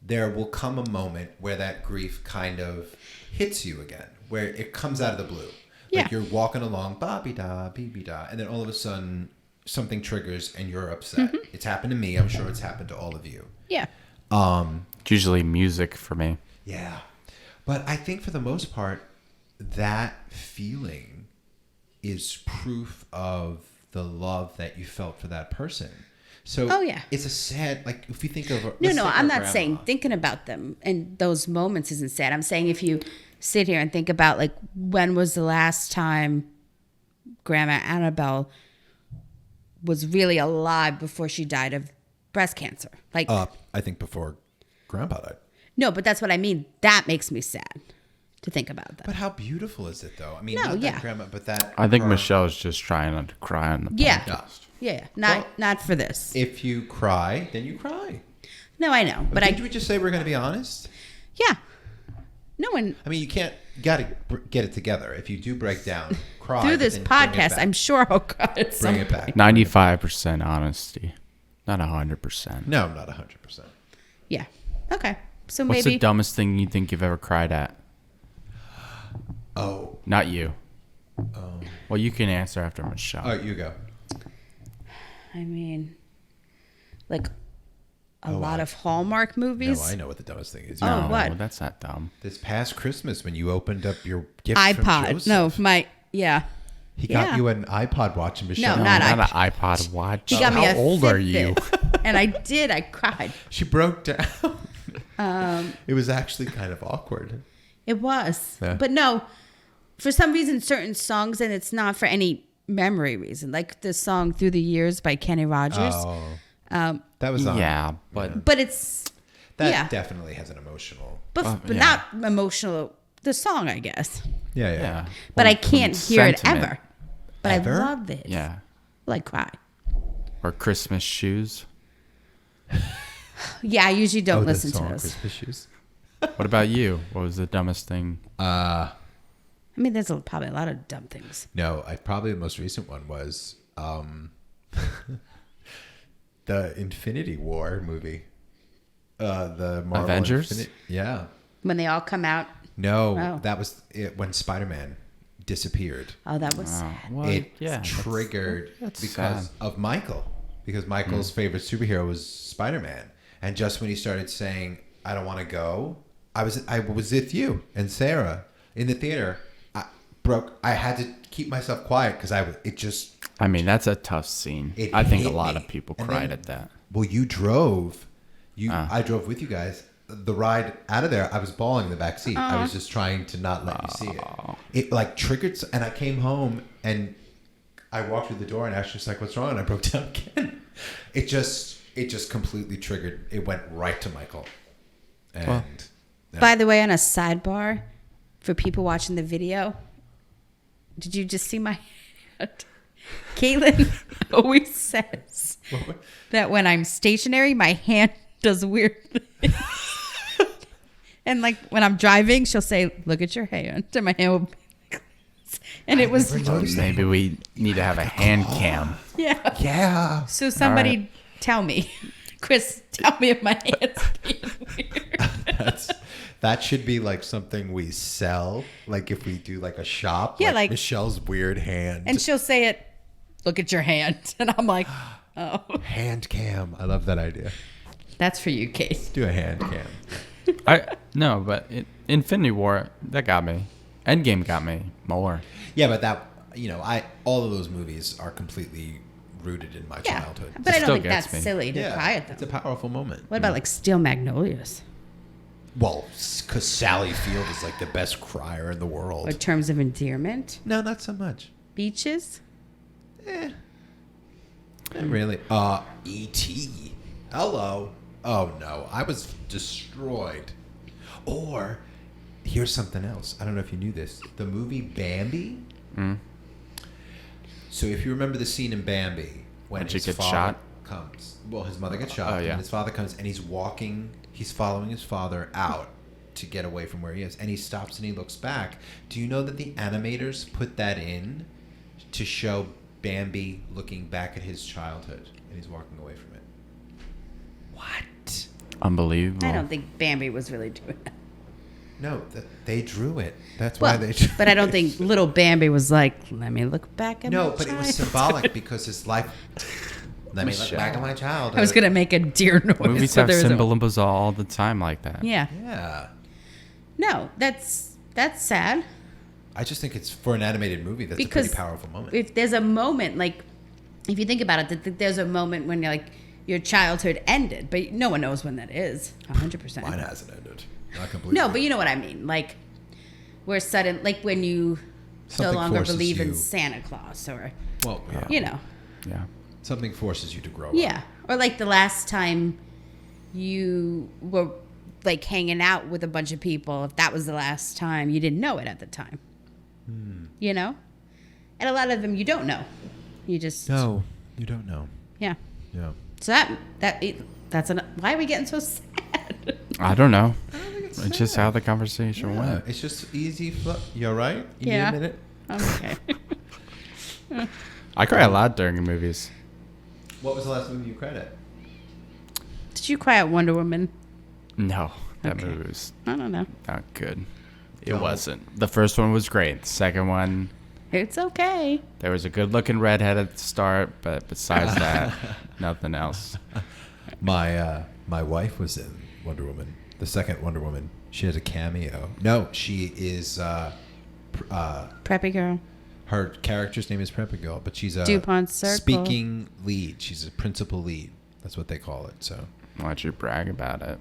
Speaker 2: there will come a moment where that grief kind of hits you again, where it comes out of the blue.
Speaker 3: Yeah.
Speaker 2: Like you're walking along, ba-be-da, be-be-da, and then all of a sudden something triggers and you're upset. Mm-hmm. It's happened to me. I'm sure it's happened to all of you.
Speaker 3: Yeah.
Speaker 1: It's usually music for me.
Speaker 2: Yeah. But I think for the most part, that feeling is proof of the love that you felt for that person. So
Speaker 3: Oh, yeah.
Speaker 2: it's a sad, like if you think of
Speaker 3: I'm not saying thinking about them and those moments isn't sad. I'm saying if you sit here and think about like when was the last time Grandma Annabelle was really alive before she died of breast cancer. Like
Speaker 2: I think before Grandpa died.
Speaker 3: No, but that's what I mean. That makes me sad to think about that.
Speaker 2: But how beautiful is it though? I mean, not that Grandma, but that.
Speaker 1: I think Michelle's just trying not to cry on the podcast.
Speaker 3: Yeah. Not for this.
Speaker 2: If you cry, then you cry.
Speaker 3: No, I know. But
Speaker 2: did we just say we're going to be honest?
Speaker 3: Yeah. No one.
Speaker 2: I mean, you got to get it together. If you do break down, cry.
Speaker 3: Through this podcast, I'm sure I'll cry at some
Speaker 2: Bring it back.
Speaker 1: 95% honesty. Not 100%.
Speaker 2: No, not 100%.
Speaker 3: Yeah. Okay. So
Speaker 1: What's
Speaker 3: maybe.
Speaker 1: the dumbest thing you think you've ever cried at?
Speaker 2: Oh.
Speaker 1: Not you. Well, you can answer after Michelle.
Speaker 2: Oh, you go.
Speaker 3: I mean, like a lot of Hallmark movies.
Speaker 2: No, I know what the dumbest thing is.
Speaker 1: No,
Speaker 3: what?
Speaker 1: That's not dumb.
Speaker 2: This past Christmas when you opened up your gift
Speaker 3: iPod.
Speaker 2: from Joseph. He got you an iPod watch, and Michelle.
Speaker 3: No, not
Speaker 1: an iPod watch.
Speaker 3: He got me
Speaker 1: How old are you?
Speaker 3: And I did. I cried.
Speaker 2: She broke down. It was actually kind of awkward.
Speaker 3: It was.
Speaker 2: Yeah.
Speaker 3: But no, for some reason, certain songs, and it's not for any memory reason, like the song Through the Years by Kenny Rogers.
Speaker 2: Oh. That was on.
Speaker 1: Yeah, but
Speaker 3: But it's.
Speaker 2: That definitely has an emotional.
Speaker 3: But not emotional. The song, I guess.
Speaker 2: Yeah.
Speaker 3: But I can't hear it
Speaker 1: sentiment.
Speaker 3: ever. But
Speaker 2: Ever?
Speaker 3: I love it.
Speaker 1: Yeah.
Speaker 3: Well, I cry.
Speaker 1: Or Christmas shoes.
Speaker 3: Yeah, I usually don't listen to
Speaker 2: song,
Speaker 3: those.
Speaker 2: Christmas shoes.
Speaker 1: What about you? What was the dumbest thing?
Speaker 3: I mean, there's probably a lot of dumb things.
Speaker 2: No, probably the most recent one was the Infinity War movie. The Marvel
Speaker 1: Avengers?
Speaker 2: Yeah.
Speaker 3: When they all come out.
Speaker 2: No, that was it when Spider-Man disappeared.
Speaker 3: Oh, that was sad.
Speaker 1: Well,
Speaker 2: It triggered
Speaker 1: that's
Speaker 2: because
Speaker 1: sad.
Speaker 2: of Michael. Because Michael's favorite superhero was Spider-Man. And just when he started saying, I don't want to go, I was with you and Sarah in the theater. I had to keep myself quiet because
Speaker 1: I mean, that's a tough scene. I think a lot of people cried at that.
Speaker 2: Well, you drove. I drove with you guys. The ride out of there, I was bawling in the back seat. I was just trying to not let you see it. It like triggered, and I came home and I walked through the door, and Ashley's like, "What's wrong?" And I broke down again. It just completely triggered. It went right to Michael. And
Speaker 3: By the way, on a sidebar, for people watching the video, did you just see my hand? Caitlin always says that when I'm stationary, my hand does weird things. And like when I'm driving, she'll say, "Look at your hand," and my hand will. And it was.
Speaker 1: Maybe we need to have a hand cam.
Speaker 3: Yeah.
Speaker 2: Yeah.
Speaker 3: So somebody tell me, Chris, tell me if my hand's being weird.
Speaker 2: That should be like something we sell. Like if we do like a shop.
Speaker 3: Yeah, like
Speaker 2: Michelle's weird hand.
Speaker 3: And she'll say it. Look at your hand, and I'm like, oh.
Speaker 2: Hand cam. I love that idea.
Speaker 3: That's for you, Kate.
Speaker 2: Do a hand cam.
Speaker 1: No, but Infinity War, that got me. Endgame got me more.
Speaker 2: Yeah, but that, all of those movies are completely rooted in my childhood.
Speaker 3: But I don't think
Speaker 1: gets
Speaker 3: that's
Speaker 1: me.
Speaker 3: silly to cry at them.
Speaker 2: It's a powerful moment.
Speaker 3: What about like Steel Magnolias?
Speaker 2: Well, because Sally Field is like the best crier in the world.
Speaker 3: Or Terms of Endearment?
Speaker 2: No, not so much.
Speaker 3: Beaches?
Speaker 2: Not really. E.T. Hello. Oh, no. I was destroyed. Or, here's something else. I don't know if you knew this. The movie Bambi. So if you remember the scene in Bambi when his father
Speaker 1: shot?
Speaker 2: comes. Well, his mother gets shot.
Speaker 1: Oh, yeah.
Speaker 2: And his father comes and he's following his father out to get away from where he is. And he stops and he looks back. Do you know that the animators put that in to show Bambi looking back at his childhood and he's walking away from it? What?
Speaker 1: Unbelievable.
Speaker 3: I don't think Bambi was really doing that.
Speaker 2: No, they drew it. That's why they drew it.
Speaker 3: But I don't think little Bambi was like, let me look back at my
Speaker 2: No, but it was
Speaker 3: childhood."
Speaker 2: symbolic because his life... Let me look back at my childhood.
Speaker 3: I was going to make a deer noise.
Speaker 1: Movies
Speaker 3: so
Speaker 1: have
Speaker 3: there was a-
Speaker 1: symbolism all the time like that.
Speaker 3: Yeah.
Speaker 2: Yeah.
Speaker 3: No, that's sad.
Speaker 2: I just think it's, for an animated movie, that's
Speaker 3: Because
Speaker 2: a pretty powerful moment.
Speaker 3: If there's a moment, like, if you think about it, that there's a moment when you're like, your childhood ended, but no one knows when that is. 100%.
Speaker 2: Mine hasn't ended. Not completely.
Speaker 3: No, but you know what I mean. Like, where sudden, like when you no longer believe in Santa Claus, or you know,
Speaker 2: something forces you to grow up.
Speaker 3: Yeah, or like the last time you were like hanging out with a bunch of people, if that was the last time, you didn't know it at the time. You know, and a lot of them you don't know. You just
Speaker 2: you don't know.
Speaker 3: Yeah.
Speaker 2: Yeah.
Speaker 3: So that's why are we getting so sad?
Speaker 1: I don't know. It's just how the conversation went.
Speaker 2: It's just easy. You all right? You
Speaker 3: need
Speaker 2: a minute?
Speaker 3: I'm okay.
Speaker 1: I cry a lot during movies.
Speaker 2: What was the last movie you cried at?
Speaker 3: Did you cry at Wonder Woman?
Speaker 1: No, that movie was
Speaker 3: I don't know.
Speaker 1: Not good. It wasn't. The first one was great. The second one,
Speaker 3: it's okay.
Speaker 1: There was a good-looking redhead at the start, but besides that, nothing else.
Speaker 2: My wife was in Wonder Woman, the second Wonder Woman. She has a cameo. No, she is
Speaker 3: Preppy Girl.
Speaker 2: Her character's name is Preppy Girl, but she's a
Speaker 3: DuPont Circle
Speaker 2: speaking lead. She's a principal lead. That's what they call it. So
Speaker 1: why don't you brag about it?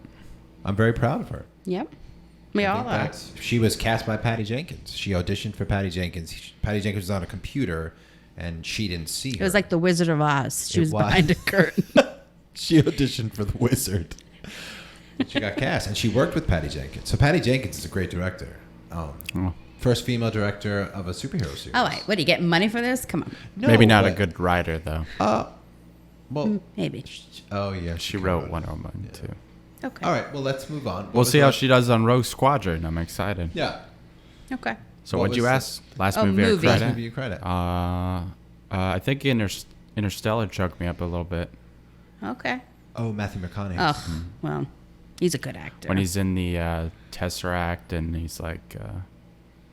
Speaker 2: I'm very proud of her.
Speaker 3: Yep. We all are.
Speaker 2: She was cast by Patty Jenkins. She auditioned for Patty Jenkins. Patty Jenkins was on a computer, and she didn't see her.
Speaker 3: It was like the Wizard of Oz. She was behind a curtain.
Speaker 2: She auditioned for the Wizard. She got cast, and she worked with Patty Jenkins. So Patty Jenkins is a great director. First female director of a superhero series.
Speaker 3: Oh, wait. What, are you getting money for this? Come on.
Speaker 1: No, maybe not a good writer, though.
Speaker 2: Well,
Speaker 3: maybe.
Speaker 2: Oh, yeah.
Speaker 1: She wrote Wonder Woman, too.
Speaker 3: Okay.
Speaker 2: All right. Well, let's move on.
Speaker 1: We'll see how she does on Rogue Squadron. I'm excited.
Speaker 2: Yeah.
Speaker 3: Okay.
Speaker 1: So what'd you ask? Last movie I cried at?
Speaker 2: Last movie you cried at?
Speaker 1: I think Interstellar choked me up a little bit.
Speaker 3: Okay.
Speaker 2: Oh, Matthew McConaughey.
Speaker 3: Oh, well, he's a good actor.
Speaker 1: When he's in the Tesseract and he's like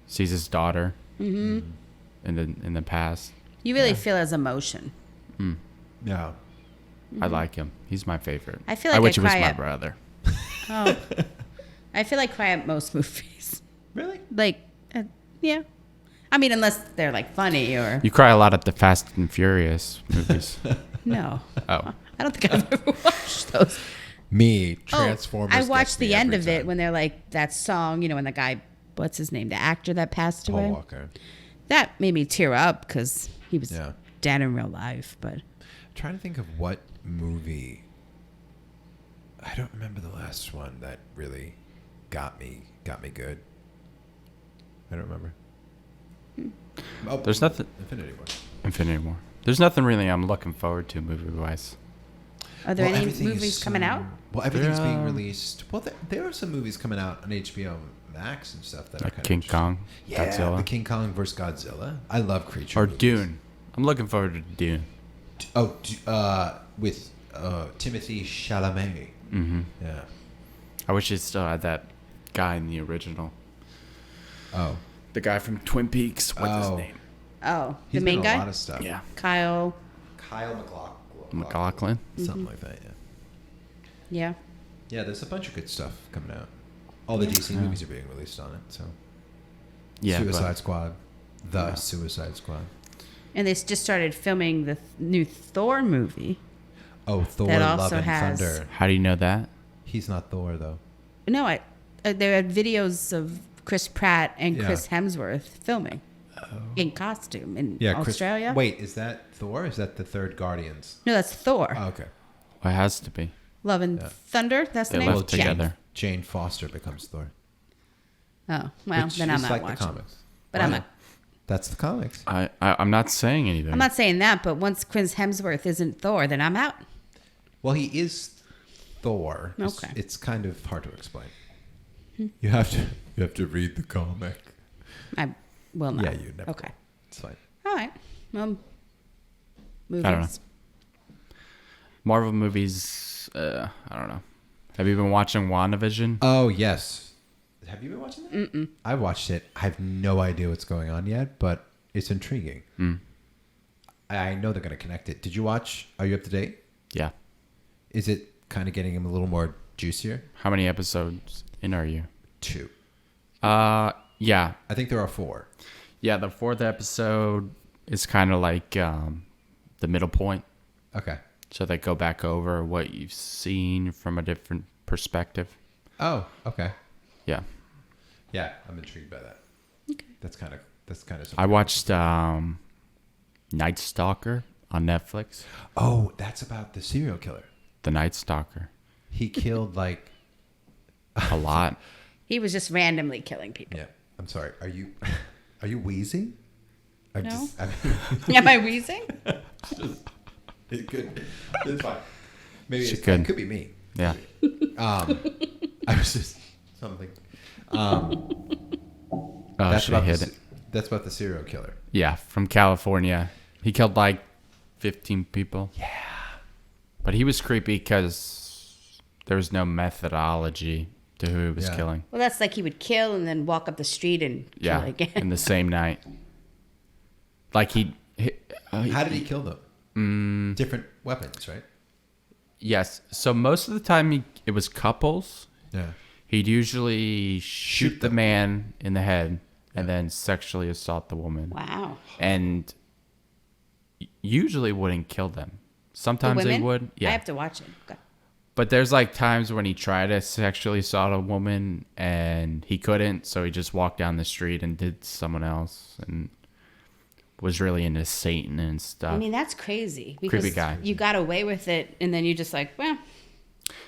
Speaker 1: sees his daughter in the past.
Speaker 3: You really feel his emotion.
Speaker 2: Yeah.
Speaker 1: I like him. He's my favorite.
Speaker 3: I feel like
Speaker 1: I wish he was my brother.
Speaker 3: Oh. I feel like cry at most movies.
Speaker 2: Really?
Speaker 3: Like, yeah. I mean, unless they're like funny or.
Speaker 1: You cry a lot at the Fast and Furious movies.
Speaker 3: No.
Speaker 1: Oh.
Speaker 3: I don't think I've ever watched those.
Speaker 2: Me, Transformers.
Speaker 3: I watched the end of it when they're like that song, you know, when the guy, what's his name, the actor that passed away.
Speaker 2: Paul Walker.
Speaker 3: That made me tear up because he was dead in real life. But
Speaker 2: I'm trying to think of what movie. I don't remember the last one that really got me good. I don't remember.
Speaker 1: Oh, there's nothing. Infinity War. There's nothing really I'm looking forward to movie-wise.
Speaker 3: Are there any movies coming out?
Speaker 2: Well, everything's being released. Well, there are some movies coming out on HBO Max and stuff that are kind of
Speaker 1: King Kong, Godzilla.
Speaker 2: The King Kong vs. Godzilla. I love creature
Speaker 1: or
Speaker 2: movies.
Speaker 1: Dune. I'm looking forward to Dune.
Speaker 2: Oh, with Timothée Chalamet.
Speaker 1: Mm-hmm.
Speaker 2: Yeah.
Speaker 1: I wish it still had that guy in the original.
Speaker 2: Oh.
Speaker 1: The guy from Twin Peaks. What's his name?
Speaker 3: Oh,
Speaker 2: He's
Speaker 3: the main guy?
Speaker 2: A lot of stuff.
Speaker 1: Yeah.
Speaker 3: Kyle
Speaker 1: MacLachlan.
Speaker 2: Something like that,
Speaker 3: yeah.
Speaker 2: Yeah, there's a bunch of good stuff coming out. All the DC movies are being released on it, so.
Speaker 1: Yeah.
Speaker 2: Suicide Squad. Suicide Squad.
Speaker 3: And they just started filming the new Thor movie.
Speaker 2: Oh, Thor,
Speaker 3: that
Speaker 2: Love
Speaker 3: also
Speaker 2: and
Speaker 3: has,
Speaker 2: Thunder.
Speaker 1: How do you know that?
Speaker 2: He's not Thor, though.
Speaker 3: No, there are videos of Chris Pratt and Chris Hemsworth filming in costume in Australia.
Speaker 2: Wait, is that Thor? Is that the third Guardians?
Speaker 3: No, that's Thor.
Speaker 2: Oh, okay.
Speaker 1: Well, it has to be.
Speaker 3: Love and Thunder? That's the
Speaker 1: they
Speaker 3: name?
Speaker 1: Lived together.
Speaker 2: Jane Foster becomes Thor.
Speaker 3: Oh, well, then I'm not
Speaker 2: like
Speaker 3: watching.
Speaker 2: The comics.
Speaker 3: But I'm not.
Speaker 2: That's the comics.
Speaker 1: I'm not saying anything.
Speaker 3: I'm not saying that, but once Chris Hemsworth isn't Thor, then I'm out.
Speaker 2: Well, he is Thor.
Speaker 3: Okay.
Speaker 2: It's kind of hard to explain. You have to read the comic.
Speaker 3: I will not.
Speaker 2: Yeah, you never.
Speaker 3: Okay.
Speaker 2: It's fine.
Speaker 3: All right. Well, movies.
Speaker 1: I don't know. Marvel movies, I don't know. Have you been watching WandaVision?
Speaker 2: Oh, yes. Have you been watching that?
Speaker 3: Mm-mm.
Speaker 2: I watched it. I have no idea what's going on yet, but it's intriguing. I know they're going to connect it. Did you watch? Are you up to date?
Speaker 1: Yeah.
Speaker 2: Is it kind of getting him a little more juicier?
Speaker 1: How many episodes in are you?
Speaker 2: 2.
Speaker 1: Yeah.
Speaker 2: I think there are 4.
Speaker 1: Yeah, the 4th episode is kind of like the middle point.
Speaker 2: Okay.
Speaker 1: So they go back over what you've seen from a different perspective.
Speaker 2: Oh, okay.
Speaker 1: Yeah.
Speaker 2: Yeah, I'm intrigued by that.
Speaker 3: Okay.
Speaker 2: That's kind of something.
Speaker 1: I watched Night Stalker on Netflix.
Speaker 2: Oh, that's about the serial killer.
Speaker 1: The Night Stalker.
Speaker 2: He killed like
Speaker 1: a lot.
Speaker 3: He was just randomly killing people.
Speaker 2: Yeah. I'm sorry. Are you wheezing?
Speaker 3: No. Am I wheezing?
Speaker 2: It could. It's fine. Maybe
Speaker 1: It
Speaker 2: could be me.
Speaker 1: Yeah.
Speaker 2: I was just something.
Speaker 1: That's
Speaker 2: about the serial killer.
Speaker 1: Yeah, from California. He killed like 15 people.
Speaker 2: Yeah.
Speaker 1: But he was creepy because there was no methodology to who he was killing.
Speaker 3: Well, that's like he would kill and then walk up the street and kill again.
Speaker 1: In the same night. Like
Speaker 2: how did he kill them? Different weapons, right?
Speaker 1: Yes. So most of the time it was couples.
Speaker 2: Yeah.
Speaker 1: He'd usually shoot the man in the head and then sexually assault the woman.
Speaker 3: Wow.
Speaker 1: And usually wouldn't kill them. Sometimes they would. Yeah.
Speaker 3: I have to watch it. Okay.
Speaker 1: But there's like times when he tried to sexually assault a woman and he couldn't, so he just walked down the street and did someone else and was really into Satan and stuff.
Speaker 3: I mean, that's crazy.
Speaker 1: Creepy guy.
Speaker 3: You got away with it and then you just like, well.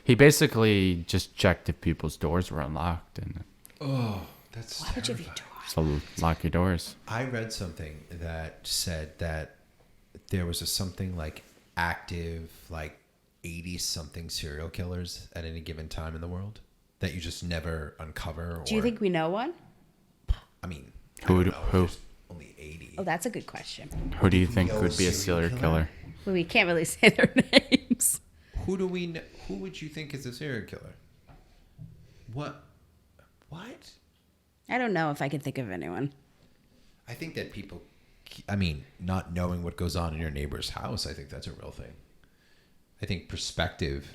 Speaker 1: He basically just checked if people's doors were unlocked and
Speaker 2: that's
Speaker 3: why would you be doing?
Speaker 1: So lock your doors.
Speaker 2: I read something that said that there was something like active like 80 something serial killers at any given time in the world that you just never uncover.
Speaker 3: Do you think we know one?
Speaker 2: I mean,
Speaker 1: Who?
Speaker 2: Only 80.
Speaker 3: Oh, that's a good question.
Speaker 1: Who do you think would be a serial killer?
Speaker 3: Well, we can't really say their names.
Speaker 2: Who do we know? Who would you think is a serial killer? What?
Speaker 3: I don't know if I can think of anyone.
Speaker 2: I think that people, I mean, not knowing what goes on in your neighbor's house, I think that's a real thing. I think perspective,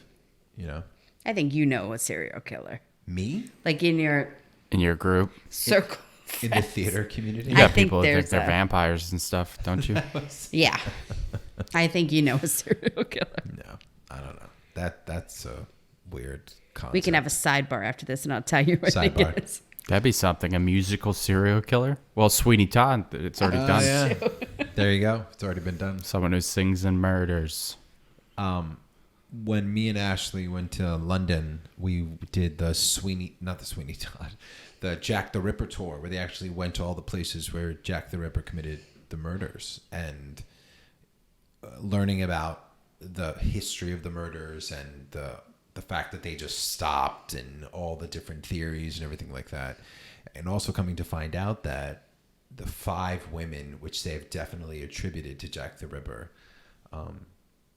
Speaker 3: I think you know a serial killer.
Speaker 2: Me?
Speaker 3: Like in your
Speaker 1: group?
Speaker 3: circle.
Speaker 2: In the theater community?
Speaker 1: You got
Speaker 3: think
Speaker 1: people that think
Speaker 3: there's
Speaker 1: they're vampires and stuff, don't you?
Speaker 3: Yeah. I think you know a serial killer.
Speaker 2: No, I don't know. That's a weird concept.
Speaker 3: We can have a sidebar after this and I'll tell you what
Speaker 2: Sidebar.
Speaker 3: it is.
Speaker 1: That'd be something. A musical serial killer? Well, Sweeney Todd, it's already done.
Speaker 2: Yeah. There you go. It's already been done.
Speaker 1: Someone who sings and murders.
Speaker 2: When me and Ashley went to London, we did the Jack the Ripper tour, where they actually went to all the places where Jack the Ripper committed the murders, and learning about the history of the murders and the fact that they just stopped and all the different theories and everything like that. And also coming to find out that the 5 women, which they have definitely attributed to Jack the Ripper,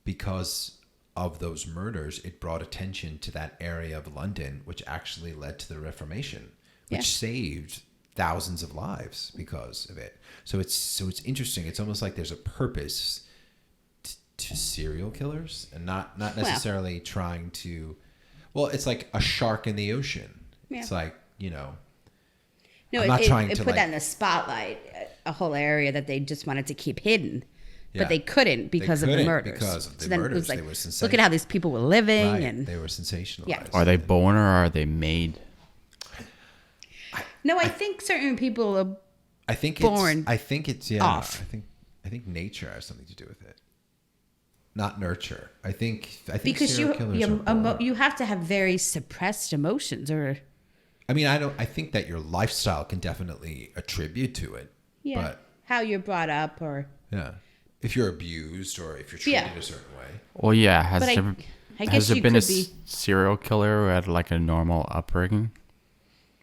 Speaker 2: because of those murders, it brought attention to that area of London, which actually led to the Reformation, which saved thousands of lives because of it. So it's interesting. It's almost like there's a purpose to serial killers, and not necessarily trying to. Well, it's like a shark in the ocean. Yeah. It's like
Speaker 3: No,
Speaker 2: I'm not trying
Speaker 3: to put that in the spotlight, a whole area that they just wanted to keep hidden. But they couldn't because of the murders.
Speaker 2: Because of the
Speaker 3: It
Speaker 2: murders.
Speaker 3: was like,
Speaker 2: they were sensational.
Speaker 3: look at how these people were living.
Speaker 2: Right.
Speaker 3: And
Speaker 2: they were sensationalized.
Speaker 3: Yeah.
Speaker 1: Are they born or are they made?
Speaker 3: I think certain people are born off.
Speaker 2: I think nature has something to do with it. Not nurture. I think
Speaker 3: because
Speaker 2: serial killers are born.
Speaker 3: you have to have very suppressed emotions, or
Speaker 2: I mean, I think that your lifestyle can definitely attribute to it.
Speaker 3: Yeah.
Speaker 2: But
Speaker 3: how you're brought up, or
Speaker 2: yeah, if you're abused or if you're treated a certain way.
Speaker 1: Well, yeah. Has there been a
Speaker 3: be
Speaker 1: serial killer who had like a normal upbringing?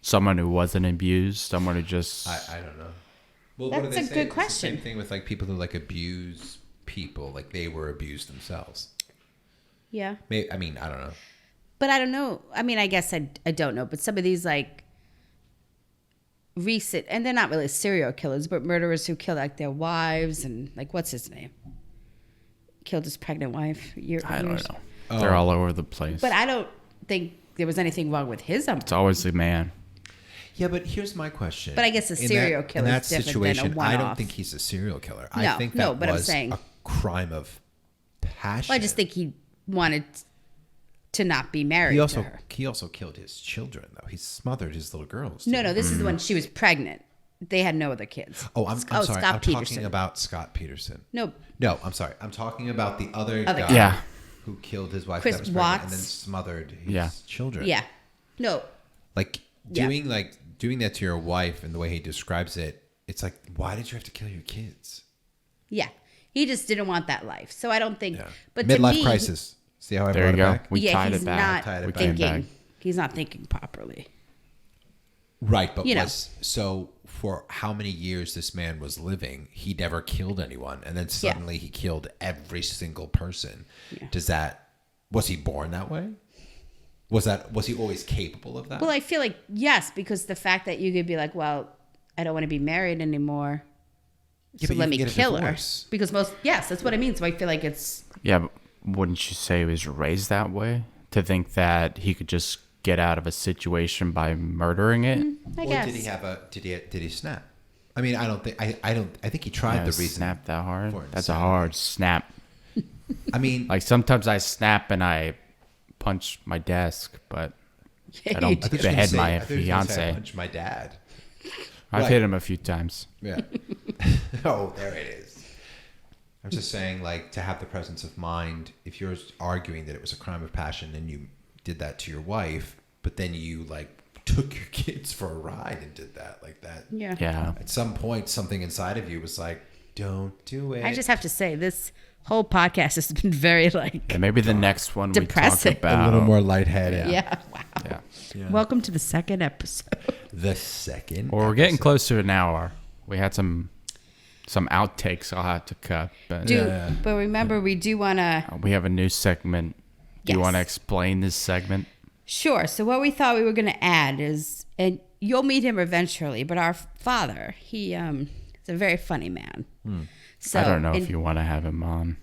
Speaker 1: Someone who wasn't abused, someone who just
Speaker 2: I don't know. Well,
Speaker 3: That's
Speaker 2: what do they
Speaker 3: a
Speaker 2: say?
Speaker 3: good
Speaker 2: It's
Speaker 3: question.
Speaker 2: The same thing with like people who like abuse people, like they were abused themselves.
Speaker 3: Yeah.
Speaker 2: Maybe, I mean, I don't know.
Speaker 3: But I don't know. I mean, I guess I don't know. But some of these like recent, and they're not really serial killers, but murderers who kill like their wives and like, what's his name? Killed his pregnant wife.
Speaker 1: I don't know. Oh. They're all over the place.
Speaker 3: But I don't think there was anything wrong with his
Speaker 1: It's always the man.
Speaker 2: Yeah, but here's my question.
Speaker 3: But I guess a serial killer is different than a one-off.
Speaker 2: I don't think he's a serial killer. I think that was a crime of passion.
Speaker 3: Well, I just think he wanted to not be married to her.
Speaker 2: He also killed his children, though. He smothered his little girls.
Speaker 3: No, this is the one she was pregnant. They had no other kids.
Speaker 2: Oh, I'm sorry.
Speaker 3: Scott
Speaker 2: I'm
Speaker 3: Peterson.
Speaker 2: talking about Scott Peterson.
Speaker 3: No,
Speaker 2: I'm sorry. I'm talking about the other guy
Speaker 1: Yeah.
Speaker 2: who killed his wife
Speaker 3: Chris
Speaker 2: that was pregnant
Speaker 3: Watts.
Speaker 2: and then smothered his children.
Speaker 3: Yeah. No.
Speaker 2: Like doing that to your wife and the way he describes it, it's like, why did you have to kill your kids?
Speaker 3: Yeah. He just didn't want that life. So I don't think.
Speaker 2: Yeah.
Speaker 3: But
Speaker 2: Midlife
Speaker 3: to me,
Speaker 2: crisis. See how I
Speaker 1: There
Speaker 2: brought
Speaker 1: you
Speaker 2: it
Speaker 1: go.
Speaker 2: back?
Speaker 1: We tied
Speaker 3: he's
Speaker 1: it back.
Speaker 3: not
Speaker 1: We came back.
Speaker 3: thinking. He's not thinking properly.
Speaker 2: Right, but
Speaker 3: You know.
Speaker 2: so for how many years this man was living, he never killed anyone, and then suddenly he killed every single person. Yeah. Was he born that way? Was he always capable of that?
Speaker 3: Well, I feel like yes, because the fact that you could be like, well, I don't want to be married anymore, so let me kill her. Because that's what I mean. So I feel like it's
Speaker 1: Yeah, but wouldn't you say he was raised that way? To think that he could just get out of a situation by murdering it?
Speaker 3: I guess.
Speaker 2: Or did he snap? I mean, I think he tried the reason.
Speaker 1: Snap that hard?
Speaker 2: for
Speaker 1: That's a
Speaker 2: insanity.
Speaker 1: hard snap.
Speaker 2: I mean,
Speaker 1: Like sometimes I snap and I punch my desk, but I don't
Speaker 2: I thought you were gonna
Speaker 1: behead
Speaker 2: say-
Speaker 1: my
Speaker 2: I thought you were gonna say I
Speaker 1: fiance.
Speaker 2: punched my dad.
Speaker 1: I've
Speaker 2: Right.
Speaker 1: hit him a few times.
Speaker 2: Yeah. Oh, there it is. I'm just saying, like, to have the presence of mind, if you're arguing that it was a crime of passion and you did that to your wife, but then you, like, took your kids for a ride and did that, like that.
Speaker 3: Yeah.
Speaker 1: Yeah.
Speaker 2: At some point, something inside of you was like, don't do it.
Speaker 3: I just have to say, this whole podcast has been very like
Speaker 1: And maybe the next one
Speaker 3: Depressing.
Speaker 1: we talk about
Speaker 2: a little more lightheaded.
Speaker 3: yeah. Wow.
Speaker 1: Yeah.
Speaker 3: Welcome to the second episode.
Speaker 2: The second.
Speaker 1: Well, we're getting close to an hour. We had some outtakes I'll have to cut, but
Speaker 3: But remember, we do want to.
Speaker 1: we have a new segment. Do you
Speaker 3: Yes.
Speaker 1: want to explain this segment?
Speaker 3: Sure. So what we thought we were going to add is, and you'll meet him eventually, but our father, he is a very funny man. So
Speaker 1: I don't know if you want to have him on.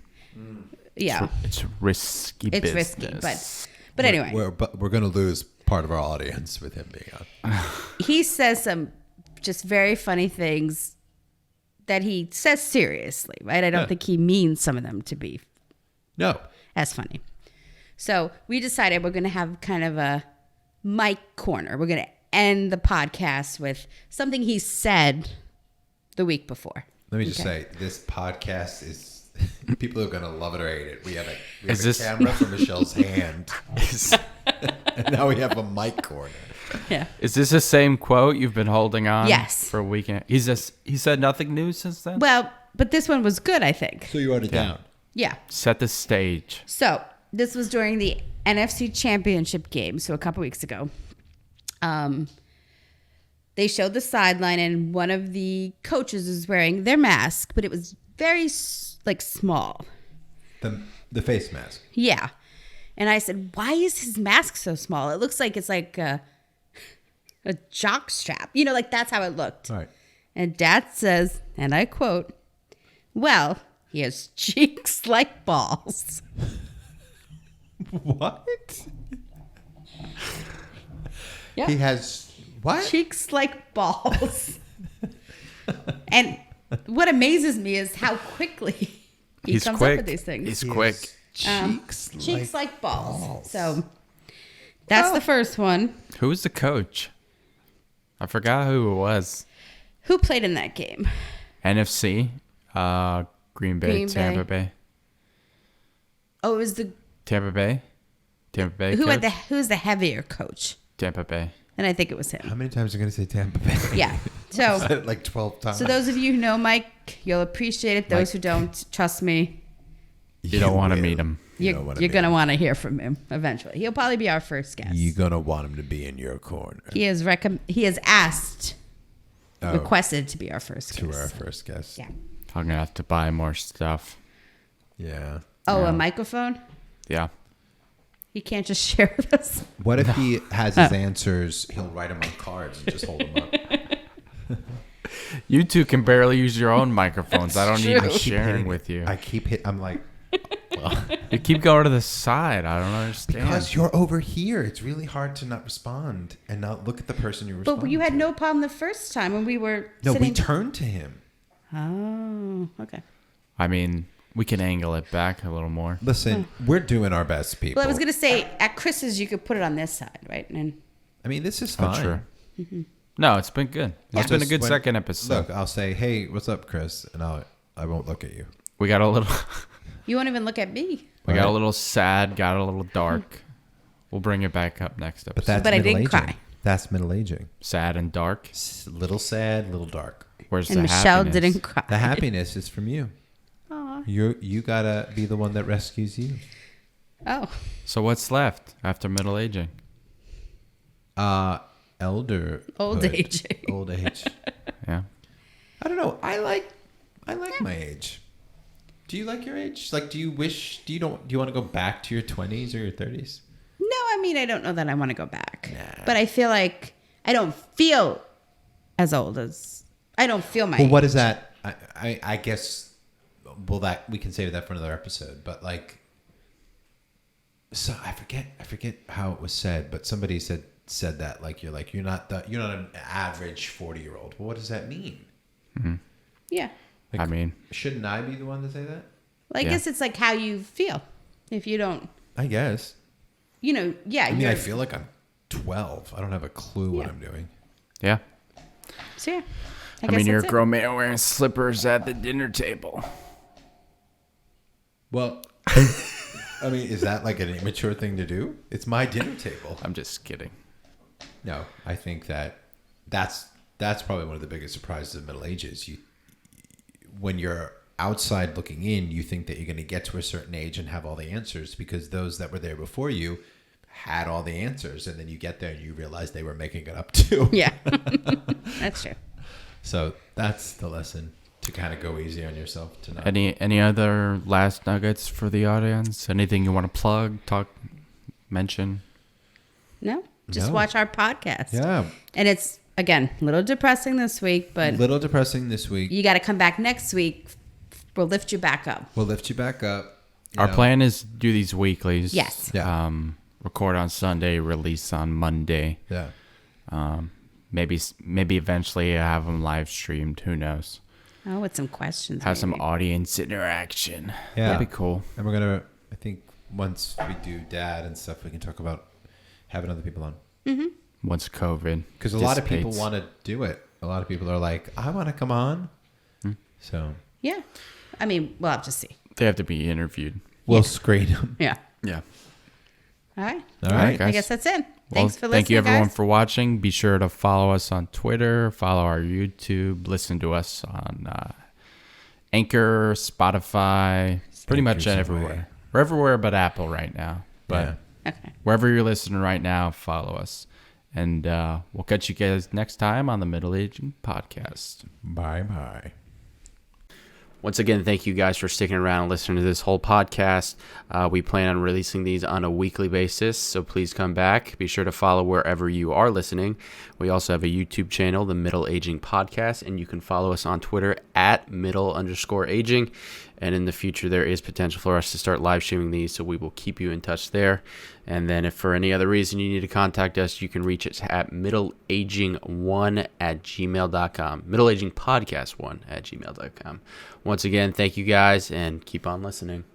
Speaker 3: Yeah,
Speaker 1: It's risky
Speaker 3: it's
Speaker 1: business.
Speaker 3: risky, but anyway,
Speaker 2: We're going to lose part of our audience with him being on.
Speaker 3: he says some just very funny things that he says seriously, right? I don't think he means some of them to be
Speaker 2: No.
Speaker 3: as funny. So we decided we're going to have kind of a Mike corner. We're going to end the podcast with something he said the week before.
Speaker 2: Let me just say, this podcast is... People are going to love it or hate it. We have a
Speaker 1: this-
Speaker 2: camera from Michelle's hand. And now we have a mic corner.
Speaker 3: Yeah.
Speaker 1: Is this the same quote you've been holding on
Speaker 3: Yes.
Speaker 1: for a weekend? He said nothing new since then?
Speaker 3: Well, but this one was good, I think.
Speaker 2: So you wrote it down.
Speaker 3: Yeah.
Speaker 1: Set the stage.
Speaker 3: So this was during the NFC Championship game, so a couple weeks ago. They showed the sideline, and one of the coaches was wearing their mask, but it was very small.
Speaker 2: The face mask.
Speaker 3: Yeah. And I said, why is his mask so small? It looks like it's like a jock strap. You know, like that's how it looked.
Speaker 2: All right.
Speaker 3: And Dad says, and I quote, well, he has cheeks like balls.
Speaker 2: What?
Speaker 3: Yeah.
Speaker 2: He has what?
Speaker 3: Cheeks like balls. And what amazes me is how quickly he comes up with these things.
Speaker 1: He's quick.
Speaker 3: Cheeks like balls. So that's the first one.
Speaker 1: Who was the coach? I forgot who it was.
Speaker 3: Who played in that game?
Speaker 1: NFC, Green Bay, Tampa Bay.
Speaker 3: Oh, it was the
Speaker 1: Tampa Bay
Speaker 3: who
Speaker 1: coach?
Speaker 3: who's the heavier coach?
Speaker 1: Tampa Bay.
Speaker 3: And I think it was him.
Speaker 2: How many times are you going to say Tampa Bay?
Speaker 3: Yeah.
Speaker 2: I said
Speaker 3: So
Speaker 2: it like 12 times.
Speaker 3: those of you who know Mike, you'll appreciate it. Those
Speaker 2: Mike.
Speaker 3: who don't, trust me,
Speaker 1: You don't want to
Speaker 2: will.
Speaker 1: meet him.
Speaker 3: you're
Speaker 2: don't wanna
Speaker 3: going
Speaker 2: meet
Speaker 3: to
Speaker 2: him.
Speaker 3: want to hear from him eventually. He'll probably be our first guest.
Speaker 2: You're going to want him to be in your corner.
Speaker 3: He has asked, requested to be our first
Speaker 2: To
Speaker 3: guest.
Speaker 2: our first guest.
Speaker 3: Yeah.
Speaker 1: I'm going to have to buy more stuff.
Speaker 2: Yeah.
Speaker 3: Oh,
Speaker 1: Yeah.
Speaker 3: a microphone?
Speaker 1: Yeah.
Speaker 3: He can't just share with us.
Speaker 2: What if he has his answers, he'll write them on cards and just hold them up?
Speaker 1: You two can barely use your own microphones. I don't need
Speaker 3: true.
Speaker 1: to sharing with you.
Speaker 2: I'm like, well,
Speaker 1: You keep going to the side. I don't understand.
Speaker 2: because you're over here. It's really hard to not respond and not look at the person you're responding
Speaker 3: But you had
Speaker 2: to.
Speaker 3: no problem the first time when we were
Speaker 2: No,
Speaker 3: sitting.
Speaker 2: we turned to him.
Speaker 3: Oh, okay.
Speaker 1: I mean, We can angle it back a little more.
Speaker 2: Listen, we're doing our best, people.
Speaker 3: Well, I was going to say, at Chris's, you could put it on this side, right? And
Speaker 2: I mean, this is fine.
Speaker 1: True. Mm-hmm. No, it's been good. It's been a good second episode.
Speaker 2: Look, I'll say, hey, what's up, Chris? And I won't look at you.
Speaker 1: We got a little...
Speaker 3: You won't even look at me.
Speaker 1: We got a little sad, got a little dark. We'll bring it back up next episode.
Speaker 3: But I didn't cry.
Speaker 2: That's middle-aging.
Speaker 1: Sad and dark.
Speaker 2: Little sad, little dark.
Speaker 1: Where's
Speaker 3: and
Speaker 1: the
Speaker 3: Michelle
Speaker 1: happiness?
Speaker 3: didn't cry.
Speaker 2: The happiness is from you.
Speaker 3: Aww.
Speaker 2: You gotta be the one that rescues you.
Speaker 3: Oh.
Speaker 1: So what's left after middle aging?
Speaker 2: Old
Speaker 3: age.
Speaker 2: Old age.
Speaker 1: Yeah.
Speaker 2: I don't know. I like my age. Do you like your age? Like, do you want to go back to your 20s or your 30s?
Speaker 3: No, I mean, I don't know that I want to go back. Nah. But I feel like I don't feel as old as I don't feel my age.
Speaker 2: What is that? I guess, well, that we can save that for another episode. But like, so I forget how it was said, but somebody said that you're not an average 40-year-old. Well, what does that mean?
Speaker 1: Mm-hmm.
Speaker 3: Yeah.
Speaker 1: Like, I mean,
Speaker 2: shouldn't I be the one to say that?
Speaker 3: Well, I guess it's like how you feel. If you don't,
Speaker 2: I guess.
Speaker 3: Yeah.
Speaker 2: I mean, I feel like I'm 12. I don't have a clue what I'm doing.
Speaker 1: Yeah.
Speaker 3: So yeah.
Speaker 1: I mean, you're a grown man wearing slippers at the dinner table.
Speaker 2: Well, I mean, is that like an immature thing to do? It's my dinner table.
Speaker 1: I'm just kidding.
Speaker 2: No, I think that's probably one of the biggest surprises of middle ages. When you're outside looking in, you think that you're going to get to a certain age and have all the answers because those that were there before you had all the answers, and then you get there and you realize they were making it up too.
Speaker 3: Yeah, that's true.
Speaker 2: So that's the lesson, to kind of go easy on yourself tonight.
Speaker 1: Any other last nuggets for the audience? Anything you want to plug, mention?
Speaker 3: No, just watch our podcast.
Speaker 2: Yeah, and
Speaker 3: it's again a little depressing this week, but you got to come back next week. We'll lift you back up.
Speaker 1: Our plan is do these weeklies.
Speaker 3: Yes.
Speaker 2: Yeah.
Speaker 1: Record on Sunday, release on Monday.
Speaker 2: Yeah.
Speaker 1: Maybe eventually have them live streamed. Who knows?
Speaker 3: Oh, with some questions.
Speaker 1: Have some audience interaction.
Speaker 2: Yeah.
Speaker 1: That'd be cool.
Speaker 2: And we're going to, I think once we do dad and stuff, we can talk about having other people on.
Speaker 3: Mm-hmm.
Speaker 1: Once COVID.
Speaker 2: Because a lot of people want to do it. A lot of people are like, I want to come on. So.
Speaker 3: Yeah. I mean, we'll have to see.
Speaker 1: They have to be interviewed.
Speaker 2: We'll screen them.
Speaker 3: Yeah.
Speaker 1: Yeah.
Speaker 3: All right.
Speaker 1: Guys.
Speaker 3: I guess that's it. Thanks for listening,
Speaker 1: thank you everyone
Speaker 3: guys.
Speaker 1: for watching. Be sure to follow us on Twitter, follow our YouTube, listen to us on Anchor, Spotify, pretty much everywhere. We're everywhere but Apple right now. But wherever you're listening right now, follow us. And we'll catch you guys next time on the Middle Aging Podcast.
Speaker 2: Bye-bye.
Speaker 1: Once again, thank you guys for sticking around and listening to this whole podcast. We plan on releasing these on a weekly basis, so please come back. Be sure to follow wherever you are listening. We also have a YouTube channel, The Middle Aging Podcast, and you can follow us on Twitter at @middle_aging. And in the future, there is potential for us to start live streaming these, so we will keep you in touch there. And then if for any other reason you need to contact us, you can reach us at middleaging1@gmail.com. Middleagingpodcast1@gmail.com. Once again, thank you guys, and keep on listening.